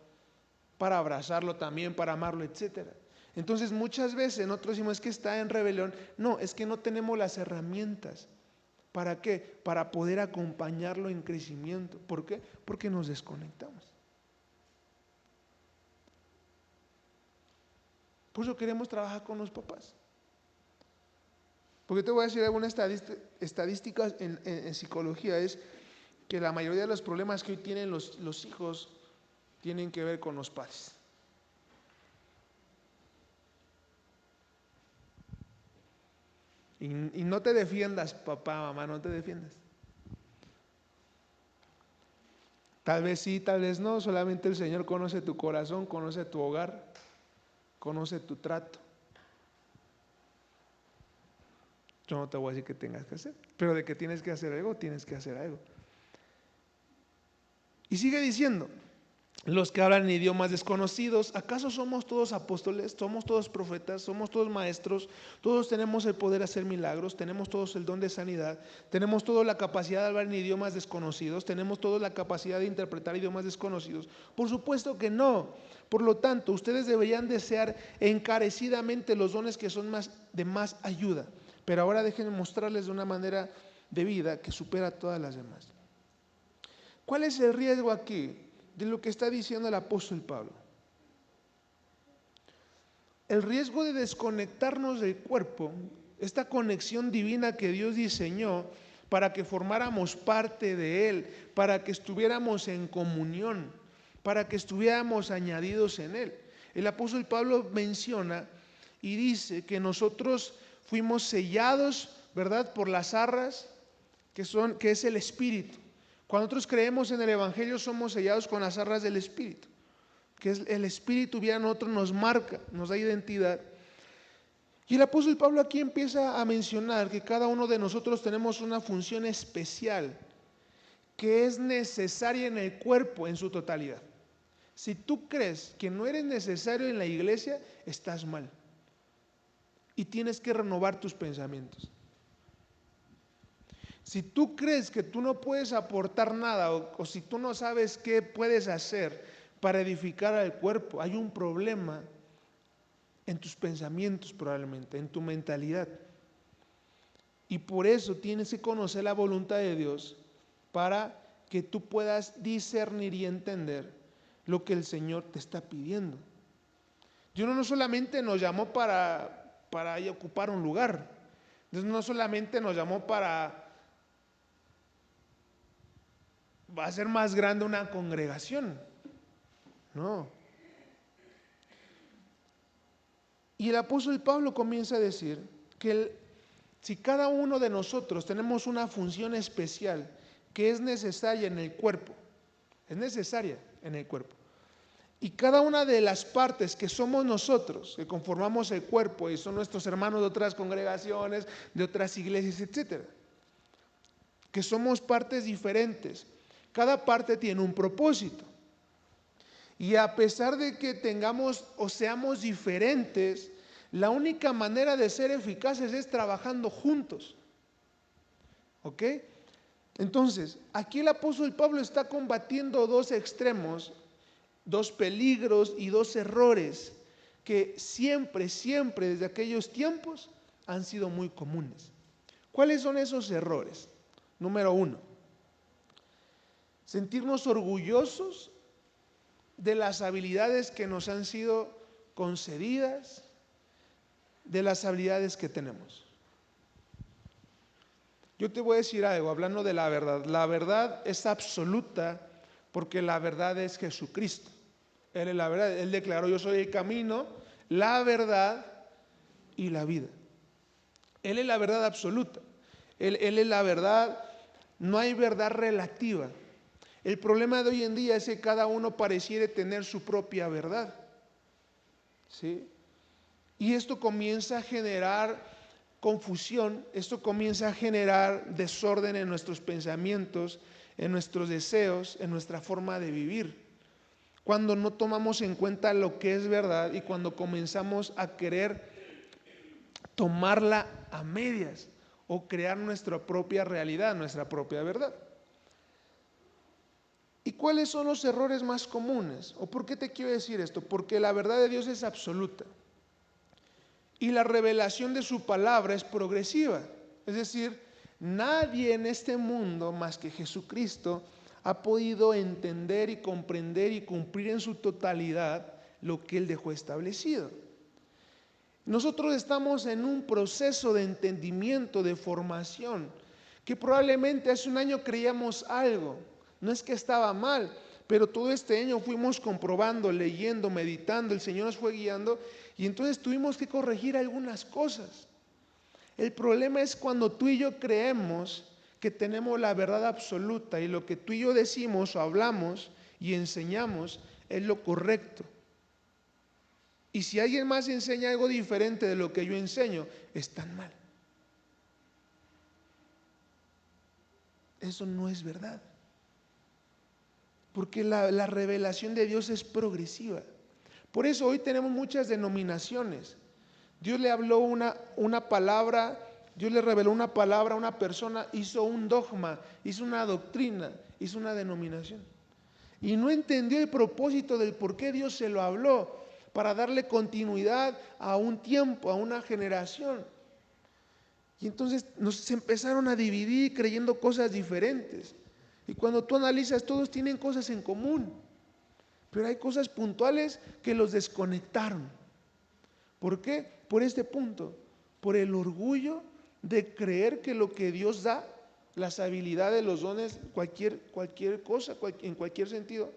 para abrazarlo también, para amarlo, etcétera. Entonces muchas veces nosotros decimos, es que está en rebelión. No, es que no tenemos las herramientas. ¿Para qué? Para poder acompañarlo en crecimiento. ¿Por qué? Porque nos desconectamos. Por eso queremos trabajar con los papás. Porque te voy a decir algunas estadísticas en psicología, es que la mayoría de los problemas que hoy tienen los hijos tienen que ver con los padres. Y no te defiendas, papá, mamá, no te defiendas. Tal vez sí, tal vez no, solamente el Señor conoce tu corazón, conoce tu hogar, conoce tu trato. Yo no te voy a decir que tengas que hacer, pero de que tienes que hacer algo, tienes que hacer algo. Y sigue diciendo, los que hablan en idiomas desconocidos, ¿acaso somos todos apóstoles? ¿Somos todos profetas? ¿Somos todos maestros? Todos tenemos el poder de hacer milagros, tenemos todos el don de sanidad, tenemos toda la capacidad de hablar en idiomas desconocidos, tenemos toda la capacidad de interpretar idiomas desconocidos. Por supuesto que no. Por lo tanto, ustedes deberían desear encarecidamente los dones que son de más ayuda. Pero ahora déjenme mostrarles de una manera de vida que supera a todas las demás. ¿Cuál es el riesgo aquí de lo que está diciendo el apóstol Pablo? el riesgo de desconectarnos del cuerpo, esta conexión divina que Dios diseñó para que formáramos parte de Él, para que estuviéramos en comunión, para que estuviéramos añadidos en Él. El apóstol Pablo menciona y dice que nosotros fuimos sellados, ¿verdad?, por las arras que es el Espíritu. Cuando nosotros creemos en el Evangelio somos sellados con las arras del Espíritu, que es el Espíritu bien a nosotros nos marca, nos da identidad. Y el apóstol Pablo aquí empieza a mencionar que cada uno de nosotros tenemos una función especial que es necesaria en el cuerpo en su totalidad. Si tú crees que no eres necesario en la iglesia, estás mal. Y tienes que renovar tus pensamientos. Si tú crees que tú no puedes aportar nada o si tú no sabes qué puedes hacer para edificar al cuerpo, hay un problema en tus pensamientos probablemente, en tu mentalidad. Y por eso tienes que conocer la voluntad de Dios para que tú puedas discernir y entender lo que el Señor te está pidiendo. Dios no solamente nos llamó para ocupar un lugar. Dios no solamente nos llamó para hacer más grande una congregación. No. Y el apóstol Pablo comienza a decir que si cada uno de nosotros tenemos una función especial que es necesaria en el cuerpo, es necesaria en el cuerpo, y cada una de las partes que somos nosotros, que conformamos el cuerpo y son nuestros hermanos de otras congregaciones, de otras iglesias, etcétera, que somos partes diferentes, cada parte tiene un propósito. Y a pesar de que tengamos o seamos diferentes, la única manera de ser eficaces es trabajando juntos. ¿Ok? Entonces, aquí el apóstol Pablo está combatiendo dos extremos, dos peligros y dos errores que siempre, desde aquellos tiempos han sido muy comunes. ¿Cuáles son esos errores? Número 1, sentirnos orgullosos de las habilidades que nos han sido concedidas, de las habilidades que tenemos. Yo te voy a decir algo, hablando de la verdad es absoluta porque la verdad es Jesucristo. Él es la verdad, Él declaró: yo soy el camino, la verdad y la vida. Él es la verdad absoluta, Él es la verdad, no hay verdad relativa. El problema de hoy en día es que cada uno pareciera tener su propia verdad, ¿sí? Y esto comienza a generar confusión, esto comienza a generar desorden en nuestros pensamientos, en nuestros deseos, en nuestra forma de vivir. Cuando no tomamos en cuenta lo que es verdad y cuando comenzamos a querer tomarla a medias o crear nuestra propia realidad, nuestra propia verdad. ¿Y cuáles son los errores más comunes? ¿O por qué te quiero decir esto? Porque la verdad de Dios es absoluta y la revelación de su palabra es progresiva. Es decir, nadie en este mundo más que Jesucristo ha podido entender y comprender y cumplir en su totalidad lo que Él dejó establecido. Nosotros estamos en un proceso de entendimiento, de formación, que probablemente hace un año creíamos algo. No es que estaba mal, pero todo este año fuimos comprobando, leyendo, meditando, el Señor nos fue guiando y entonces tuvimos que corregir algunas cosas. El problema es cuando tú y yo creemos que tenemos la verdad absoluta y lo que tú y yo decimos o hablamos y enseñamos es lo correcto. Y si alguien más enseña algo diferente de lo que yo enseño, están mal. Eso no es verdad. Porque la revelación de Dios es progresiva. Por eso hoy tenemos muchas denominaciones. Dios le habló una palabra, Dios le reveló una palabra a una persona, hizo un dogma, hizo una doctrina, hizo una denominación. Y no entendió el propósito del por qué Dios se lo habló, para darle continuidad a un tiempo, a una generación. Y entonces se empezaron a dividir creyendo cosas diferentes. Y cuando tú analizas, todos tienen cosas en común, pero hay cosas puntuales que los desconectaron. ¿Por qué? Por este punto, por el orgullo de creer que lo que Dios da, las habilidades, los dones, cualquier cosa, en cualquier sentido,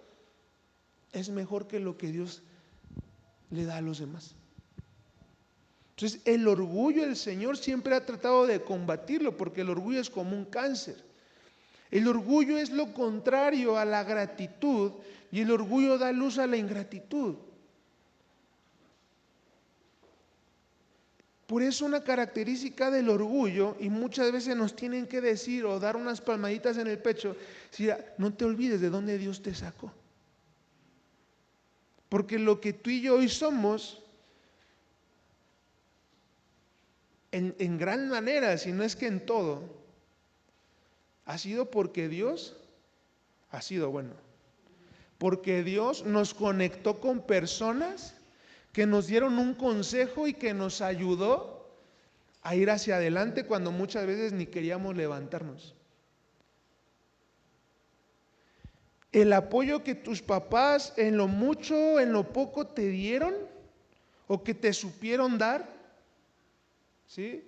es mejor que lo que Dios le da a los demás. Entonces, el orgullo, el Señor siempre ha tratado de combatirlo, porque el orgullo es como un cáncer. El orgullo es lo contrario a la gratitud, y el orgullo da luz a la ingratitud. Por eso una característica del orgullo, y muchas veces nos tienen que decir o dar unas palmaditas en el pecho, si no te olvides de dónde Dios te sacó. Porque lo que tú y yo hoy somos, en gran manera, si no es que en todo, ha sido porque Dios ha sido bueno. Porque Dios nos conectó con personas que nos dieron un consejo y que nos ayudó a ir hacia adelante cuando muchas veces ni queríamos levantarnos. El apoyo que tus papás en lo mucho, en lo poco te dieron o que te supieron dar, ¿sí?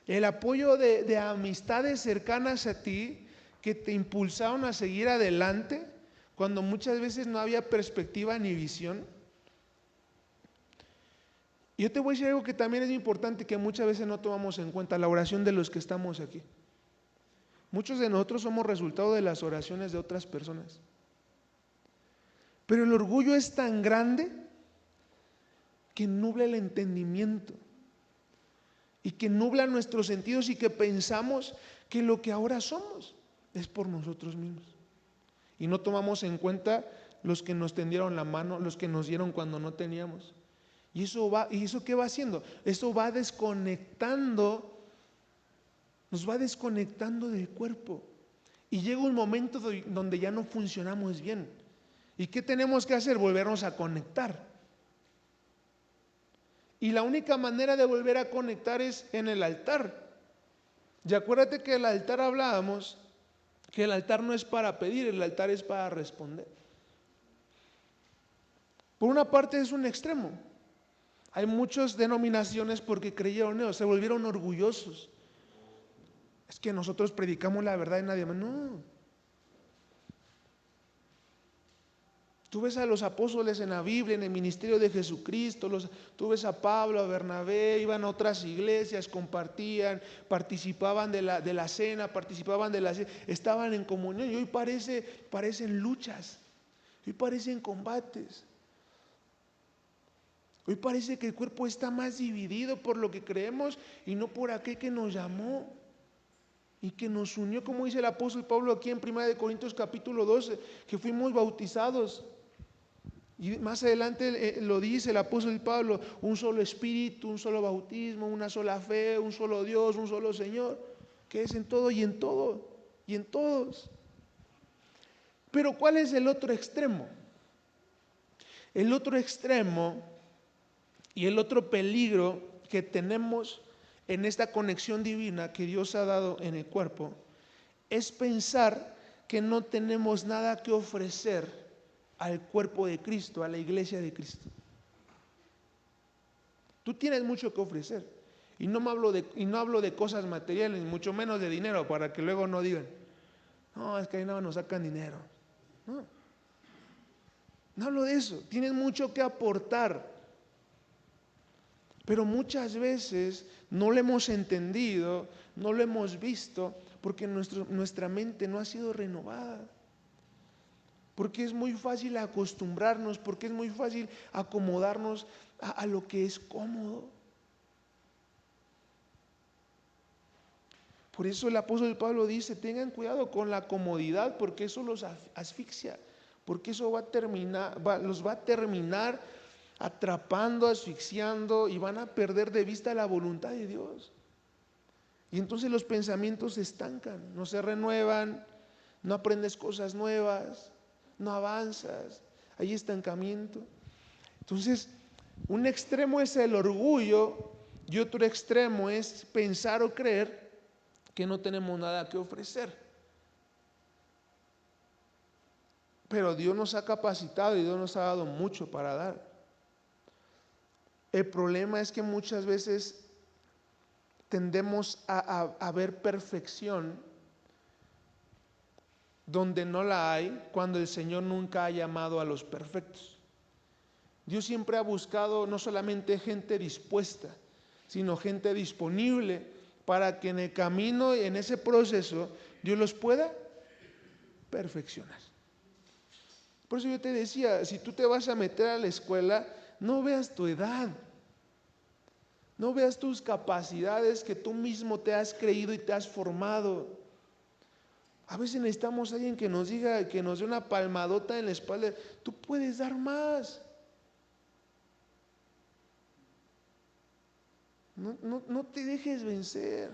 El apoyo de amistades cercanas a ti que te impulsaron a seguir adelante cuando muchas veces no había perspectiva ni visión. Y yo te voy a decir algo que también es importante, que muchas veces no tomamos en cuenta: la oración de los que estamos aquí. Muchos de nosotros somos resultado de las oraciones de otras personas. Pero el orgullo es tan grande que nubla el entendimiento y que nubla nuestros sentidos, y que pensamos que lo que ahora somos es por nosotros mismos. Y no tomamos en cuenta los que nos tendieron la mano, los que nos dieron cuando no teníamos. ¿Y eso qué va haciendo? Eso va desconectando, nos va desconectando del cuerpo. Y llega un momento donde ya no funcionamos bien. ¿Y qué tenemos que hacer? Volvernos a conectar. Y la única manera de volver a conectar es en el altar. Y acuérdate que el altar hablábamos, que el altar no es para pedir, el altar es para responder. Por una parte es un extremo. Hay muchas denominaciones porque creyeron eso, se volvieron orgullosos. Es que nosotros predicamos la verdad y nadie más. No. Tú ves a los apóstoles en la Biblia, en el ministerio de Jesucristo, tú ves a Pablo, a Bernabé, iban a otras iglesias, compartían, participaban de la cena, estaban en comunión. Y hoy parecen luchas, hoy parecen combates. Hoy parece que el cuerpo está más dividido por lo que creemos y no por aquel que nos llamó y que nos unió, como dice el apóstol Pablo aquí en 1 Corintios capítulo 12, que fuimos bautizados. Y más adelante lo dice el apóstol Pablo: un solo espíritu, un solo bautismo, una sola fe, un solo Dios, un solo Señor, que es en todo y en todo y en todos. Pero ¿cuál es el otro extremo? El otro extremo y el otro peligro que tenemos en esta conexión divina que Dios ha dado en el cuerpo es pensar que no tenemos nada que ofrecer al cuerpo de Cristo, a la iglesia de Cristo. Tú tienes mucho que ofrecer. Y no hablo de cosas materiales, mucho menos de dinero, para que luego no digan: no, es que ahí no nos sacan dinero. No hablo de eso. Tienes mucho que aportar. Pero muchas veces no lo hemos entendido, no lo hemos visto, porque nuestra mente no ha sido renovada. Porque es muy fácil acostumbrarnos, porque es muy fácil acomodarnos a lo que es cómodo. Por eso el apóstol Pablo dice: tengan cuidado con la comodidad, porque eso los asfixia, porque eso los va a terminar atrapando, asfixiando, y van a perder de vista la voluntad de Dios. Y entonces los pensamientos se estancan, no se renuevan, no aprendes cosas nuevas, no avanzas, hay estancamiento. Entonces, un extremo es el orgullo y otro extremo es pensar o creer que no tenemos nada que ofrecer. Pero Dios nos ha capacitado y Dios nos ha dado mucho para dar. El problema es que muchas veces tendemos a ver perfección donde no la hay, cuando el Señor nunca ha llamado a los perfectos. Dios siempre ha buscado no solamente gente dispuesta, sino gente disponible para que en el camino y en ese proceso Dios los pueda perfeccionar. Por eso yo te decía, si tú te vas a meter a la escuela, no veas tu edad, no veas tus capacidades que tú mismo te has creído y te has formado. A veces necesitamos a alguien que nos diga, que nos dé una palmadota en la espalda. Tú puedes dar más. No te dejes vencer.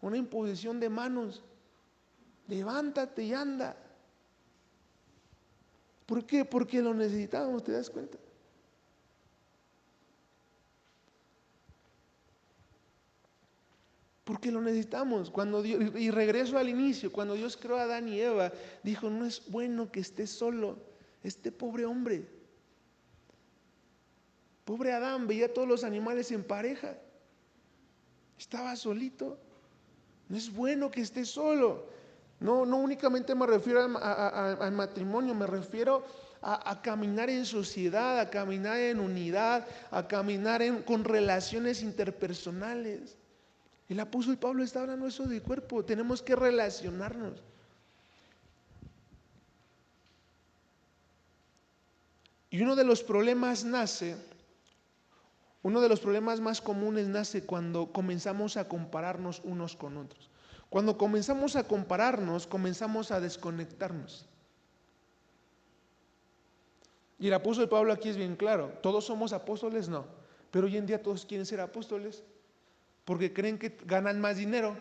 Una imposición de manos. Levántate y anda. ¿Por qué? Porque lo necesitamos, ¿te das cuenta? Porque lo necesitamos. Cuando Dios, y regreso al inicio, cuando Dios creó a Adán y Eva, dijo, no es bueno que esté solo este pobre hombre. Pobre Adán, veía a todos los animales en pareja. Estaba solito. No es bueno que esté solo. No únicamente me refiero al matrimonio, me refiero a caminar en sociedad, a caminar en unidad, a caminar con relaciones interpersonales. El apóstol Pablo está hablando eso de cuerpo, tenemos que relacionarnos. Y uno de los problemas más comunes nace cuando comenzamos a compararnos unos con otros. Cuando comenzamos a compararnos, comenzamos a desconectarnos. Y el apóstol Pablo aquí es bien claro, ¿todos somos apóstoles? No, pero hoy en día todos quieren ser apóstoles porque creen que ganan más dinero.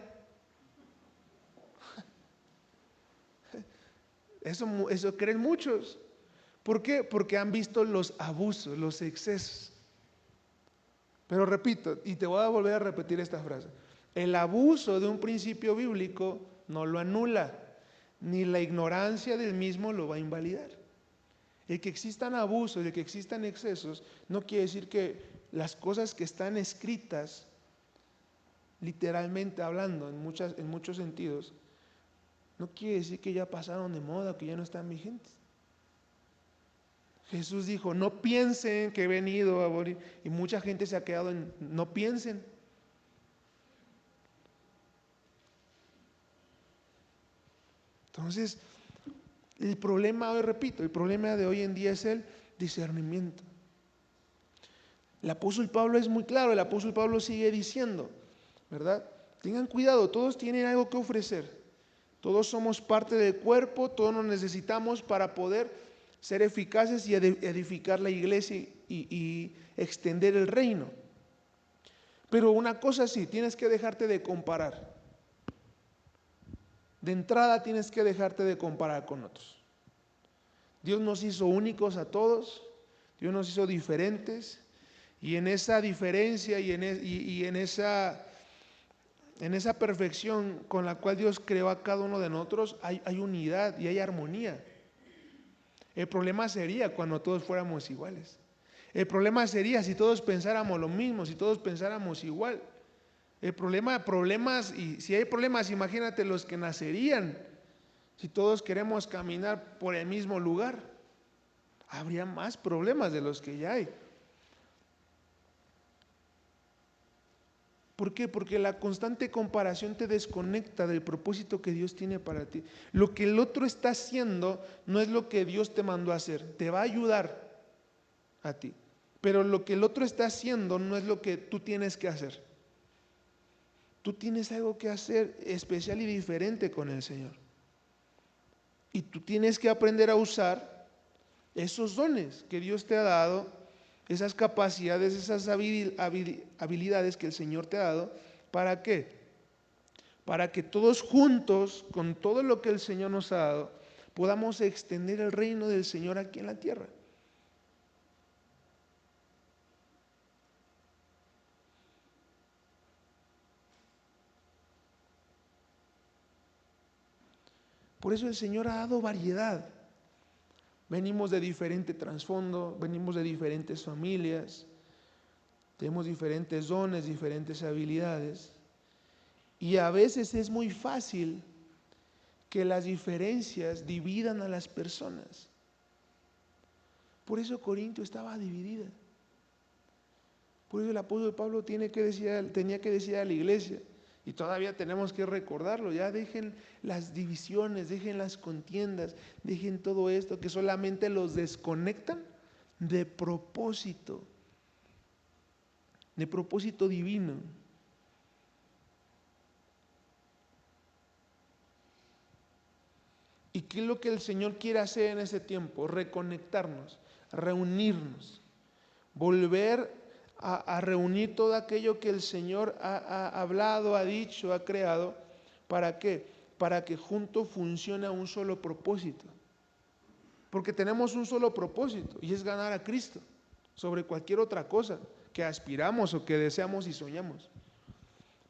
Eso creen muchos. ¿Por qué? Porque han visto los abusos, los excesos. Pero repito, y te voy a volver a repetir esta frase, el abuso de un principio bíblico no lo anula, ni la ignorancia del mismo lo va a invalidar. El que existan abusos, el que existan excesos, no quiere decir que las cosas que están escritas, literalmente hablando, en muchos sentidos, no quiere decir que ya pasaron de moda, que ya no están vigentes. Jesús dijo, no piensen que he venido a morir, y mucha gente se ha quedado en, no piensen. Entonces, el problema de hoy en día es el discernimiento. El apóstol Pablo es muy claro, el apóstol Pablo sigue diciendo, ¿verdad? Tengan cuidado, todos tienen algo que ofrecer, todos somos parte del cuerpo, todos nos necesitamos para poder ser eficaces y edificar la iglesia y extender el reino. Pero una cosa sí, tienes que dejarte de comparar. De entrada tienes que dejarte de comparar con otros. Dios nos hizo únicos a todos, Dios nos hizo diferentes, y en esa diferencia y en esa perfección con la cual Dios creó a cada uno de nosotros hay unidad y hay armonía. El problema sería cuando todos fuéramos iguales. El problema sería si todos pensáramos lo mismo, si todos pensáramos igual. Y si hay problemas, imagínate los que nacerían. Si todos queremos caminar por el mismo lugar, habría más problemas de los que ya hay. ¿Por qué? Porque la constante comparación te desconecta del propósito que Dios tiene para ti. Lo que el otro está haciendo no es lo que Dios te mandó a hacer, te va a ayudar a ti. Pero lo que el otro está haciendo no es lo que tú tienes que hacer. Tú tienes algo que hacer especial y diferente con el Señor. Y tú tienes que aprender a usar esos dones que Dios te ha dado, esas capacidades, esas habilidades que el Señor te ha dado. ¿Para qué? Para que todos juntos, con todo lo que el Señor nos ha dado, podamos extender el reino del Señor aquí en la tierra. Por eso el Señor ha dado variedad. Venimos de diferente trasfondo, venimos de diferentes familias, tenemos diferentes dones, diferentes habilidades. Y a veces es muy fácil que las diferencias dividan a las personas. Por eso Corinto estaba dividida. Por eso el apóstol Pablo tenía que decir a la iglesia, y todavía tenemos que recordarlo, ya dejen las divisiones, dejen las contiendas, dejen todo esto que solamente los desconectan de propósito divino. ¿Y qué es lo que el Señor quiere hacer en ese tiempo? Reconectarnos, reunirnos, volver a reunir todo aquello que el Señor ha hablado, ha dicho, ha creado. ¿Para qué? Para que juntos funcione a un solo propósito. Porque tenemos un solo propósito, y es ganar a Cristo sobre cualquier otra cosa que aspiramos o que deseamos y soñamos.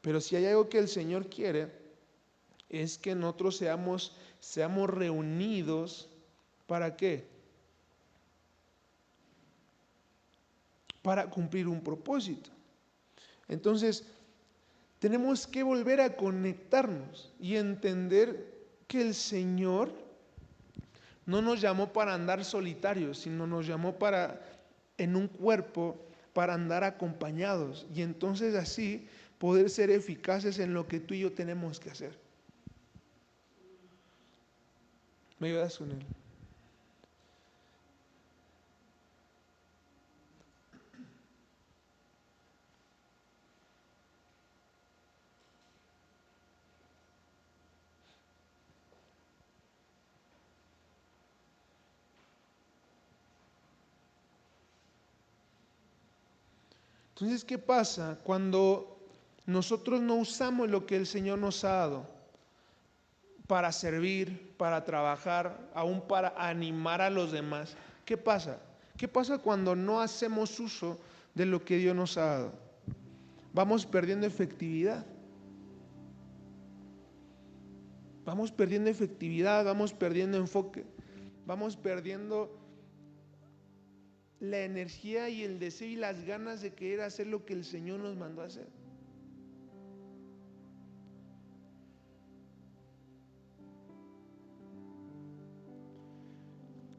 Pero si hay algo que el Señor quiere, es que nosotros seamos reunidos. ¿Para qué? Para cumplir un propósito. Entonces, tenemos que volver a conectarnos y entender que el Señor no nos llamó para andar solitarios, sino nos llamó en un cuerpo, para andar acompañados, y entonces así poder ser eficaces en lo que tú y yo tenemos que hacer. ¿Me ayudas con él? Entonces, ¿qué pasa cuando nosotros no usamos lo que el Señor nos ha dado para servir, para trabajar, aún para animar a los demás? ¿Qué pasa? ¿Qué pasa cuando no hacemos uso de lo que Dios nos ha dado? Vamos perdiendo efectividad. Vamos perdiendo efectividad, vamos perdiendo enfoque, vamos perdiendo la energía y el deseo y las ganas de querer hacer lo que el Señor nos mandó a hacer.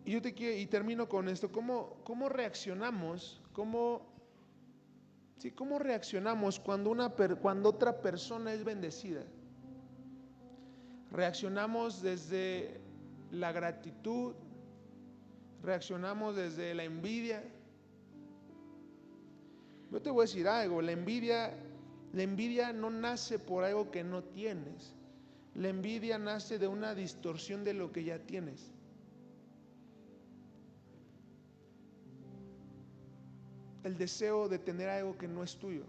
Y termino con esto. ¿Cómo reaccionamos? ¿Cómo reaccionamos cuando otra persona es bendecida? Reaccionamos desde la gratitud, reaccionamos desde la envidia. Yo te voy a decir algo, la envidia no nace por algo que no tienes. La envidia nace de una distorsión de lo que ya tienes. El deseo de tener algo que no es tuyo.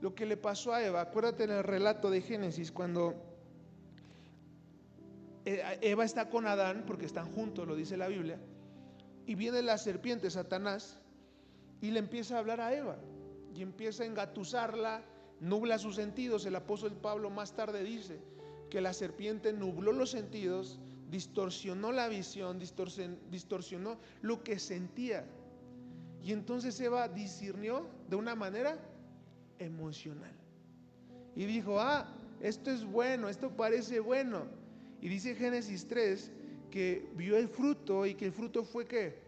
Lo que le pasó a Eva, acuérdate en el relato de Génesis, cuando Eva está con Adán, porque están juntos, lo dice la Biblia, y viene la serpiente, Satanás, y le empieza a hablar a Eva, y empieza a engatusarla, nubla sus sentidos. El apóstol Pablo más tarde dice que la serpiente nubló los sentidos, distorsionó la visión, distorsionó lo que sentía. Y entonces Eva discernió de una manera emocional. Y dijo, esto es bueno, esto parece bueno. Y dice Génesis 3 que vio el fruto, y que el fruto fue ¿qué?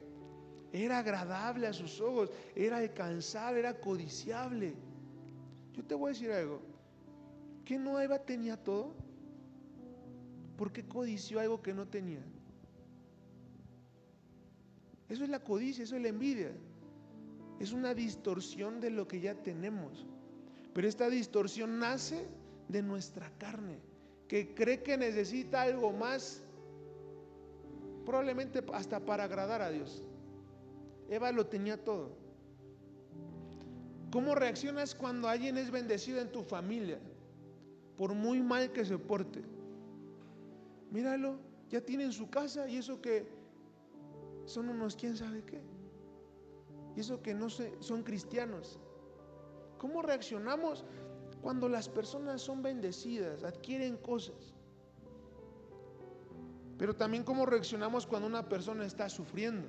Era agradable a sus ojos, era alcanzable, era codiciable. Yo te voy a decir algo. ¿Que no Eva tenía todo? ¿Por qué codició algo que no tenía? Eso es la codicia, eso es la envidia. Es una distorsión de lo que ya tenemos. Pero esta distorsión nace de nuestra carne, que cree que necesita algo más, probablemente hasta para agradar a Dios. Eva lo tenía todo. ¿Cómo reaccionas cuando alguien es bendecido en tu familia? Por muy mal que se porte. Míralo, ya tienen su casa, y eso que son unos quién sabe qué. Y eso que no son cristianos. ¿Cómo reaccionamos cuando las personas son bendecidas, adquieren cosas? pero también cómo reaccionamos cuando una persona está sufriendo.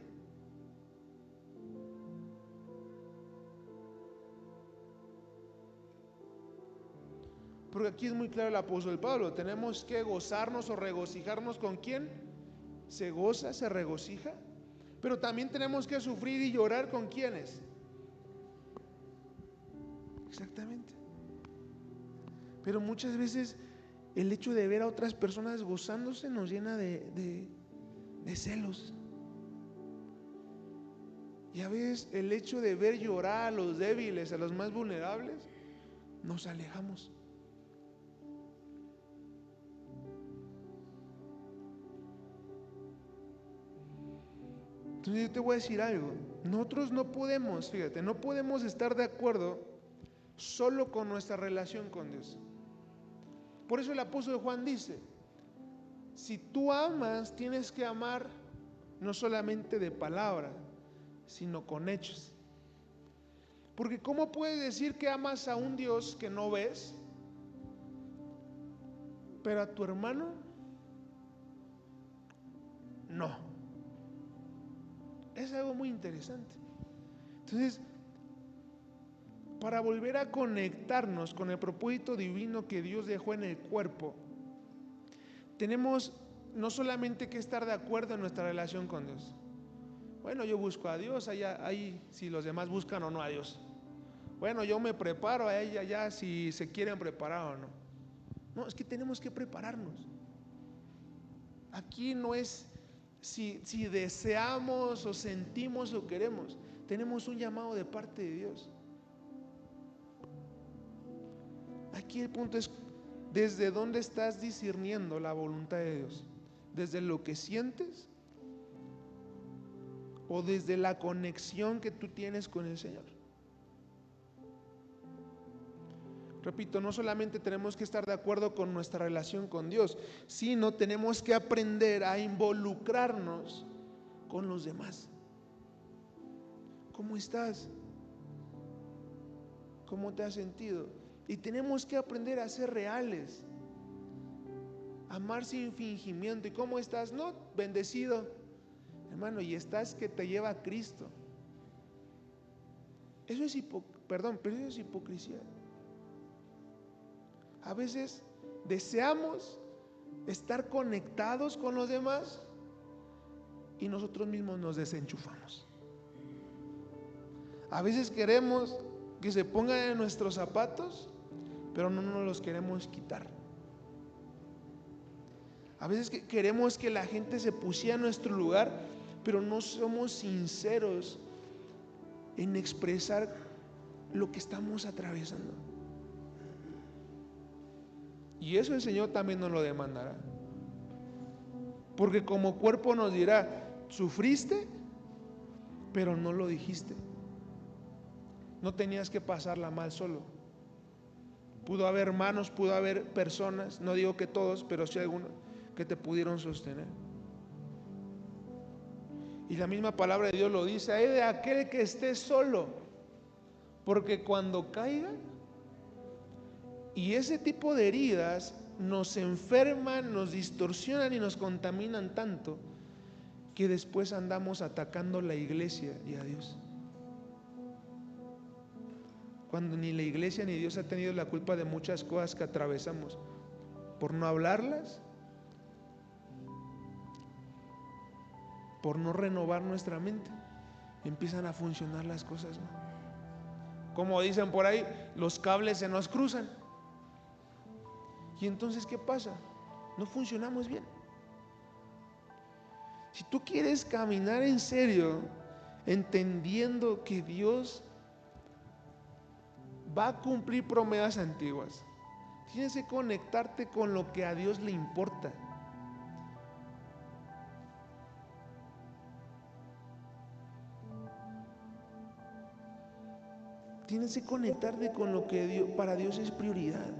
Porque aquí es muy claro el apóstol Pablo, tenemos que gozarnos o regocijarnos con quién se goza, se regocija, pero también tenemos que sufrir y llorar con quiénes. Exactamente. Pero muchas veces el hecho de ver a otras personas gozándose nos llena de celos. Y a veces el hecho de ver llorar a los débiles, a los más vulnerables, nos alejamos. Entonces yo te voy a decir algo, nosotros no podemos, fíjate, no podemos estar de acuerdo solo con nuestra relación con Dios. Por eso el apóstol Juan dice, si tú amas, tienes que amar no solamente de palabra, sino con hechos. Porque ¿cómo puedes decir que amas a un Dios que no ves, pero a tu hermano no? Es algo muy interesante. Entonces, para volver a conectarnos con el propósito divino que Dios dejó en el cuerpo, tenemos no solamente que estar de acuerdo en nuestra relación con Dios. Bueno, yo busco a Dios, ahí si los demás buscan o no a Dios. Bueno, yo me preparo a ella ya si se quieren preparar o no. No, es que tenemos que prepararnos. Aquí no es si deseamos o sentimos o queremos. Tenemos un llamado de parte de Dios. Aquí el punto es desde dónde estás discerniendo la voluntad de Dios. ¿Desde lo que sientes o desde la conexión que tú tienes con el Señor? Repito, no solamente tenemos que estar de acuerdo con nuestra relación con Dios, sino tenemos que aprender a involucrarnos con los demás. ¿Cómo estás? ¿Cómo te has sentido? Y tenemos que aprender a ser reales, amar sin fingimiento. ¿Y cómo estás? No, bendecido, hermano, y estás que te lleva a Cristo. Eso es pero eso es hipocresía. A veces deseamos estar conectados con los demás y nosotros mismos nos desenchufamos. A veces queremos que se pongan en nuestros zapatos, pero no nos los queremos quitar. A veces queremos que la gente se pusiera en nuestro lugar, pero no somos sinceros en expresar lo que estamos atravesando. Y eso el Señor también nos lo demandará. Porque como cuerpo nos dirá, sufriste, pero no lo dijiste. No tenías que pasarla mal solo. Pudo haber hermanos, pudo haber personas, no digo que todos, pero sí algunos que te pudieron sostener. Y la misma palabra de Dios lo dice, hay de aquel que esté solo, porque cuando caiga, y ese tipo de heridas nos enferman, nos distorsionan y nos contaminan tanto que después andamos atacando la iglesia y a Dios. Cuando ni la iglesia ni Dios ha tenido la culpa de muchas cosas que atravesamos por no hablarlas, por no renovar nuestra mente, empiezan a funcionar las cosas, ¿no? Como dicen por ahí, los cables se nos cruzan. Y entonces, ¿qué pasa? No funcionamos bien. Si tú quieres caminar en serio, entendiendo que Dios va a cumplir promesas antiguas, tienes que conectarte con lo que a Dios le importa. Tienes que conectarte con lo que para Dios es prioridad.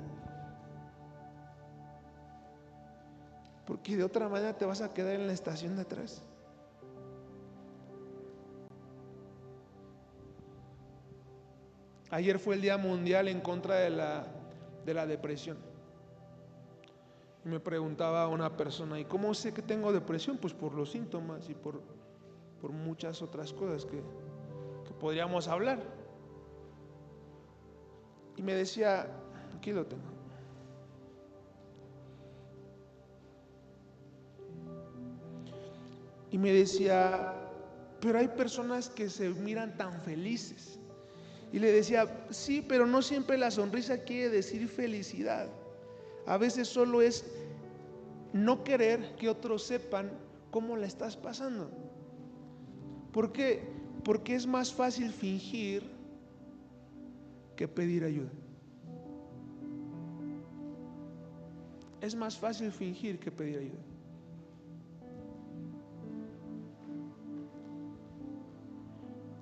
Porque de otra manera te vas a quedar en la estación de atrás. Ayer fue el Día Mundial en contra de la depresión. Y me preguntaba una persona, ¿y cómo sé que tengo depresión? Pues por los síntomas y por muchas otras cosas que podríamos hablar. Y me decía, aquí lo tengo. Y me decía, pero hay personas que se miran tan felices. Y le decía, sí, pero no siempre la sonrisa quiere decir felicidad. A veces solo es no querer que otros sepan cómo la estás pasando. ¿Por qué? Porque es más fácil fingir que pedir ayuda. Es más fácil fingir que pedir ayuda.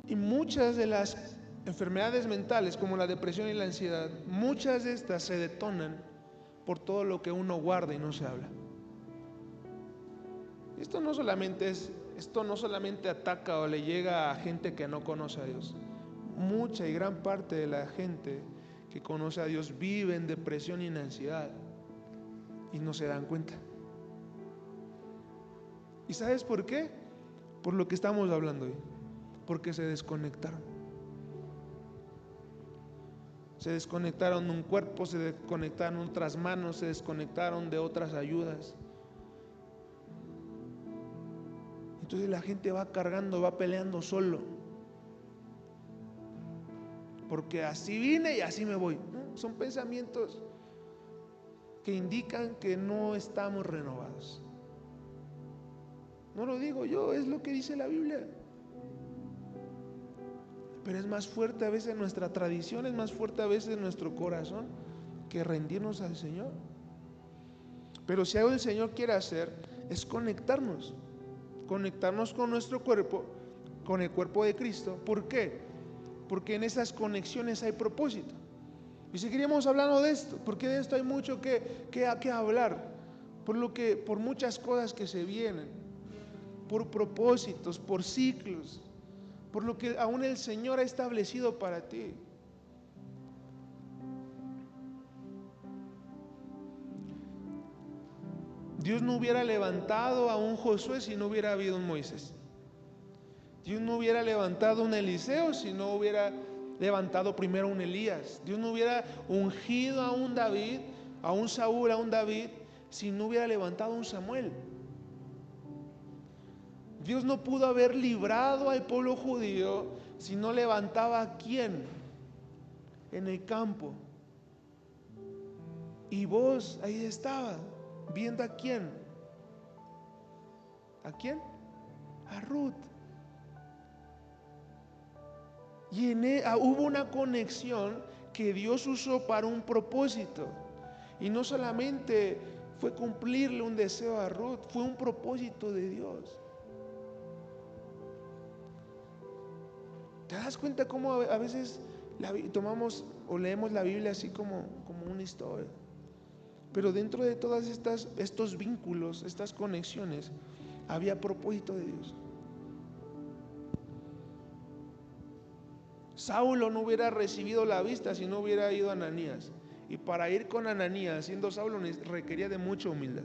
Y muchas de las enfermedades mentales, como la depresión y la ansiedad, muchas de estas se detonan por todo lo que uno guarda y no se habla. Esto no solamente ataca o le llega a gente que no conoce a Dios. Mucha y gran parte de la gente que conoce a Dios vive en depresión y en ansiedad y no se dan cuenta. ¿Y sabes por qué? Por lo que estamos hablando hoy. Porque se desconectaron. Se desconectaron de un cuerpo, se desconectaron de otras manos, se desconectaron de otras ayudas. Entonces la gente va cargando, va peleando solo. Porque así vine y así me voy. ¿No? Son pensamientos que indican que no estamos renovados. No lo digo yo, es lo que dice la Biblia. Pero es más fuerte a veces nuestra tradición, es más fuerte a veces nuestro corazón que rendirnos al Señor. Pero si algo el Señor quiere hacer es conectarnos con nuestro cuerpo, con el cuerpo de Cristo. ¿Por qué? Porque en esas conexiones hay propósito. Y seguiríamos hablando de esto, porque de esto hay mucho que hablar, por muchas cosas que se vienen, por propósitos, por ciclos, por lo que aún el Señor ha establecido para ti. Dios no hubiera levantado a un Josué si no hubiera habido un Moisés. Dios no hubiera levantado un Eliseo si no hubiera levantado primero un Elías. Dios no hubiera ungido a un David, a un Saúl, a un David, si no hubiera levantado un Samuel. Dios no pudo haber librado al pueblo judío si no levantaba a quién en el campo. Y vos ahí estaba viendo a quién. ¿A quién? A Ruth. Y hubo una conexión que Dios usó para un propósito. Y no solamente fue cumplirle un deseo a Ruth, fue un propósito de Dios. ¿Te das cuenta cómo a veces tomamos o leemos la Biblia así como una historia? Pero dentro de todas estos vínculos, estas conexiones, había propósito de Dios. Saulo no hubiera recibido la vista si no hubiera ido a Ananías. Y para ir con Ananías, siendo Saulo, requería de mucha humildad.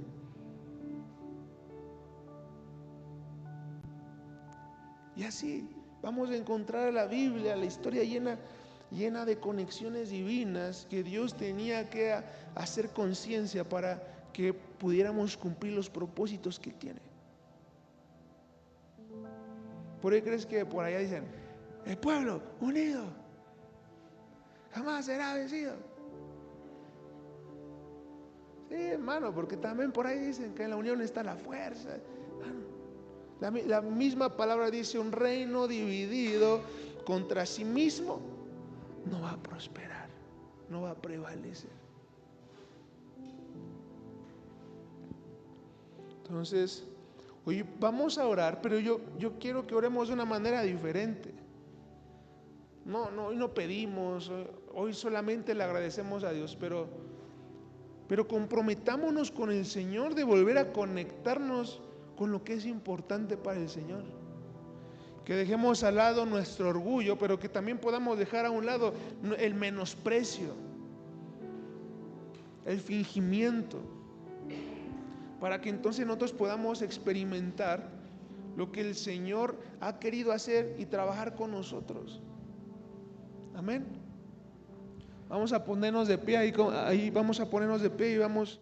Y así vamos a encontrar la Biblia, la historia llena de conexiones divinas que Dios tenía que hacer conciencia para que pudiéramos cumplir los propósitos que tiene. ¿Por qué crees que por allá dicen, el pueblo unido jamás será vencido? Sí, hermano, porque también por ahí dicen que en la unión está la fuerza. La misma palabra dice, un reino dividido contra sí mismo no va a prosperar, no va a prevalecer. Entonces, hoy vamos a orar, pero yo quiero que oremos de una manera diferente. Hoy no pedimos, hoy solamente le agradecemos a Dios, pero comprometámonos con el Señor de volver a conectarnos con lo que es importante para el Señor. Que dejemos al lado nuestro orgullo, pero que también podamos dejar a un lado el menosprecio, el fingimiento. para que entonces nosotros podamos experimentar lo que el Señor ha querido hacer y trabajar con nosotros. Amén. Vamos a ponernos de pie, ahí vamos a ponernos de pie y vamos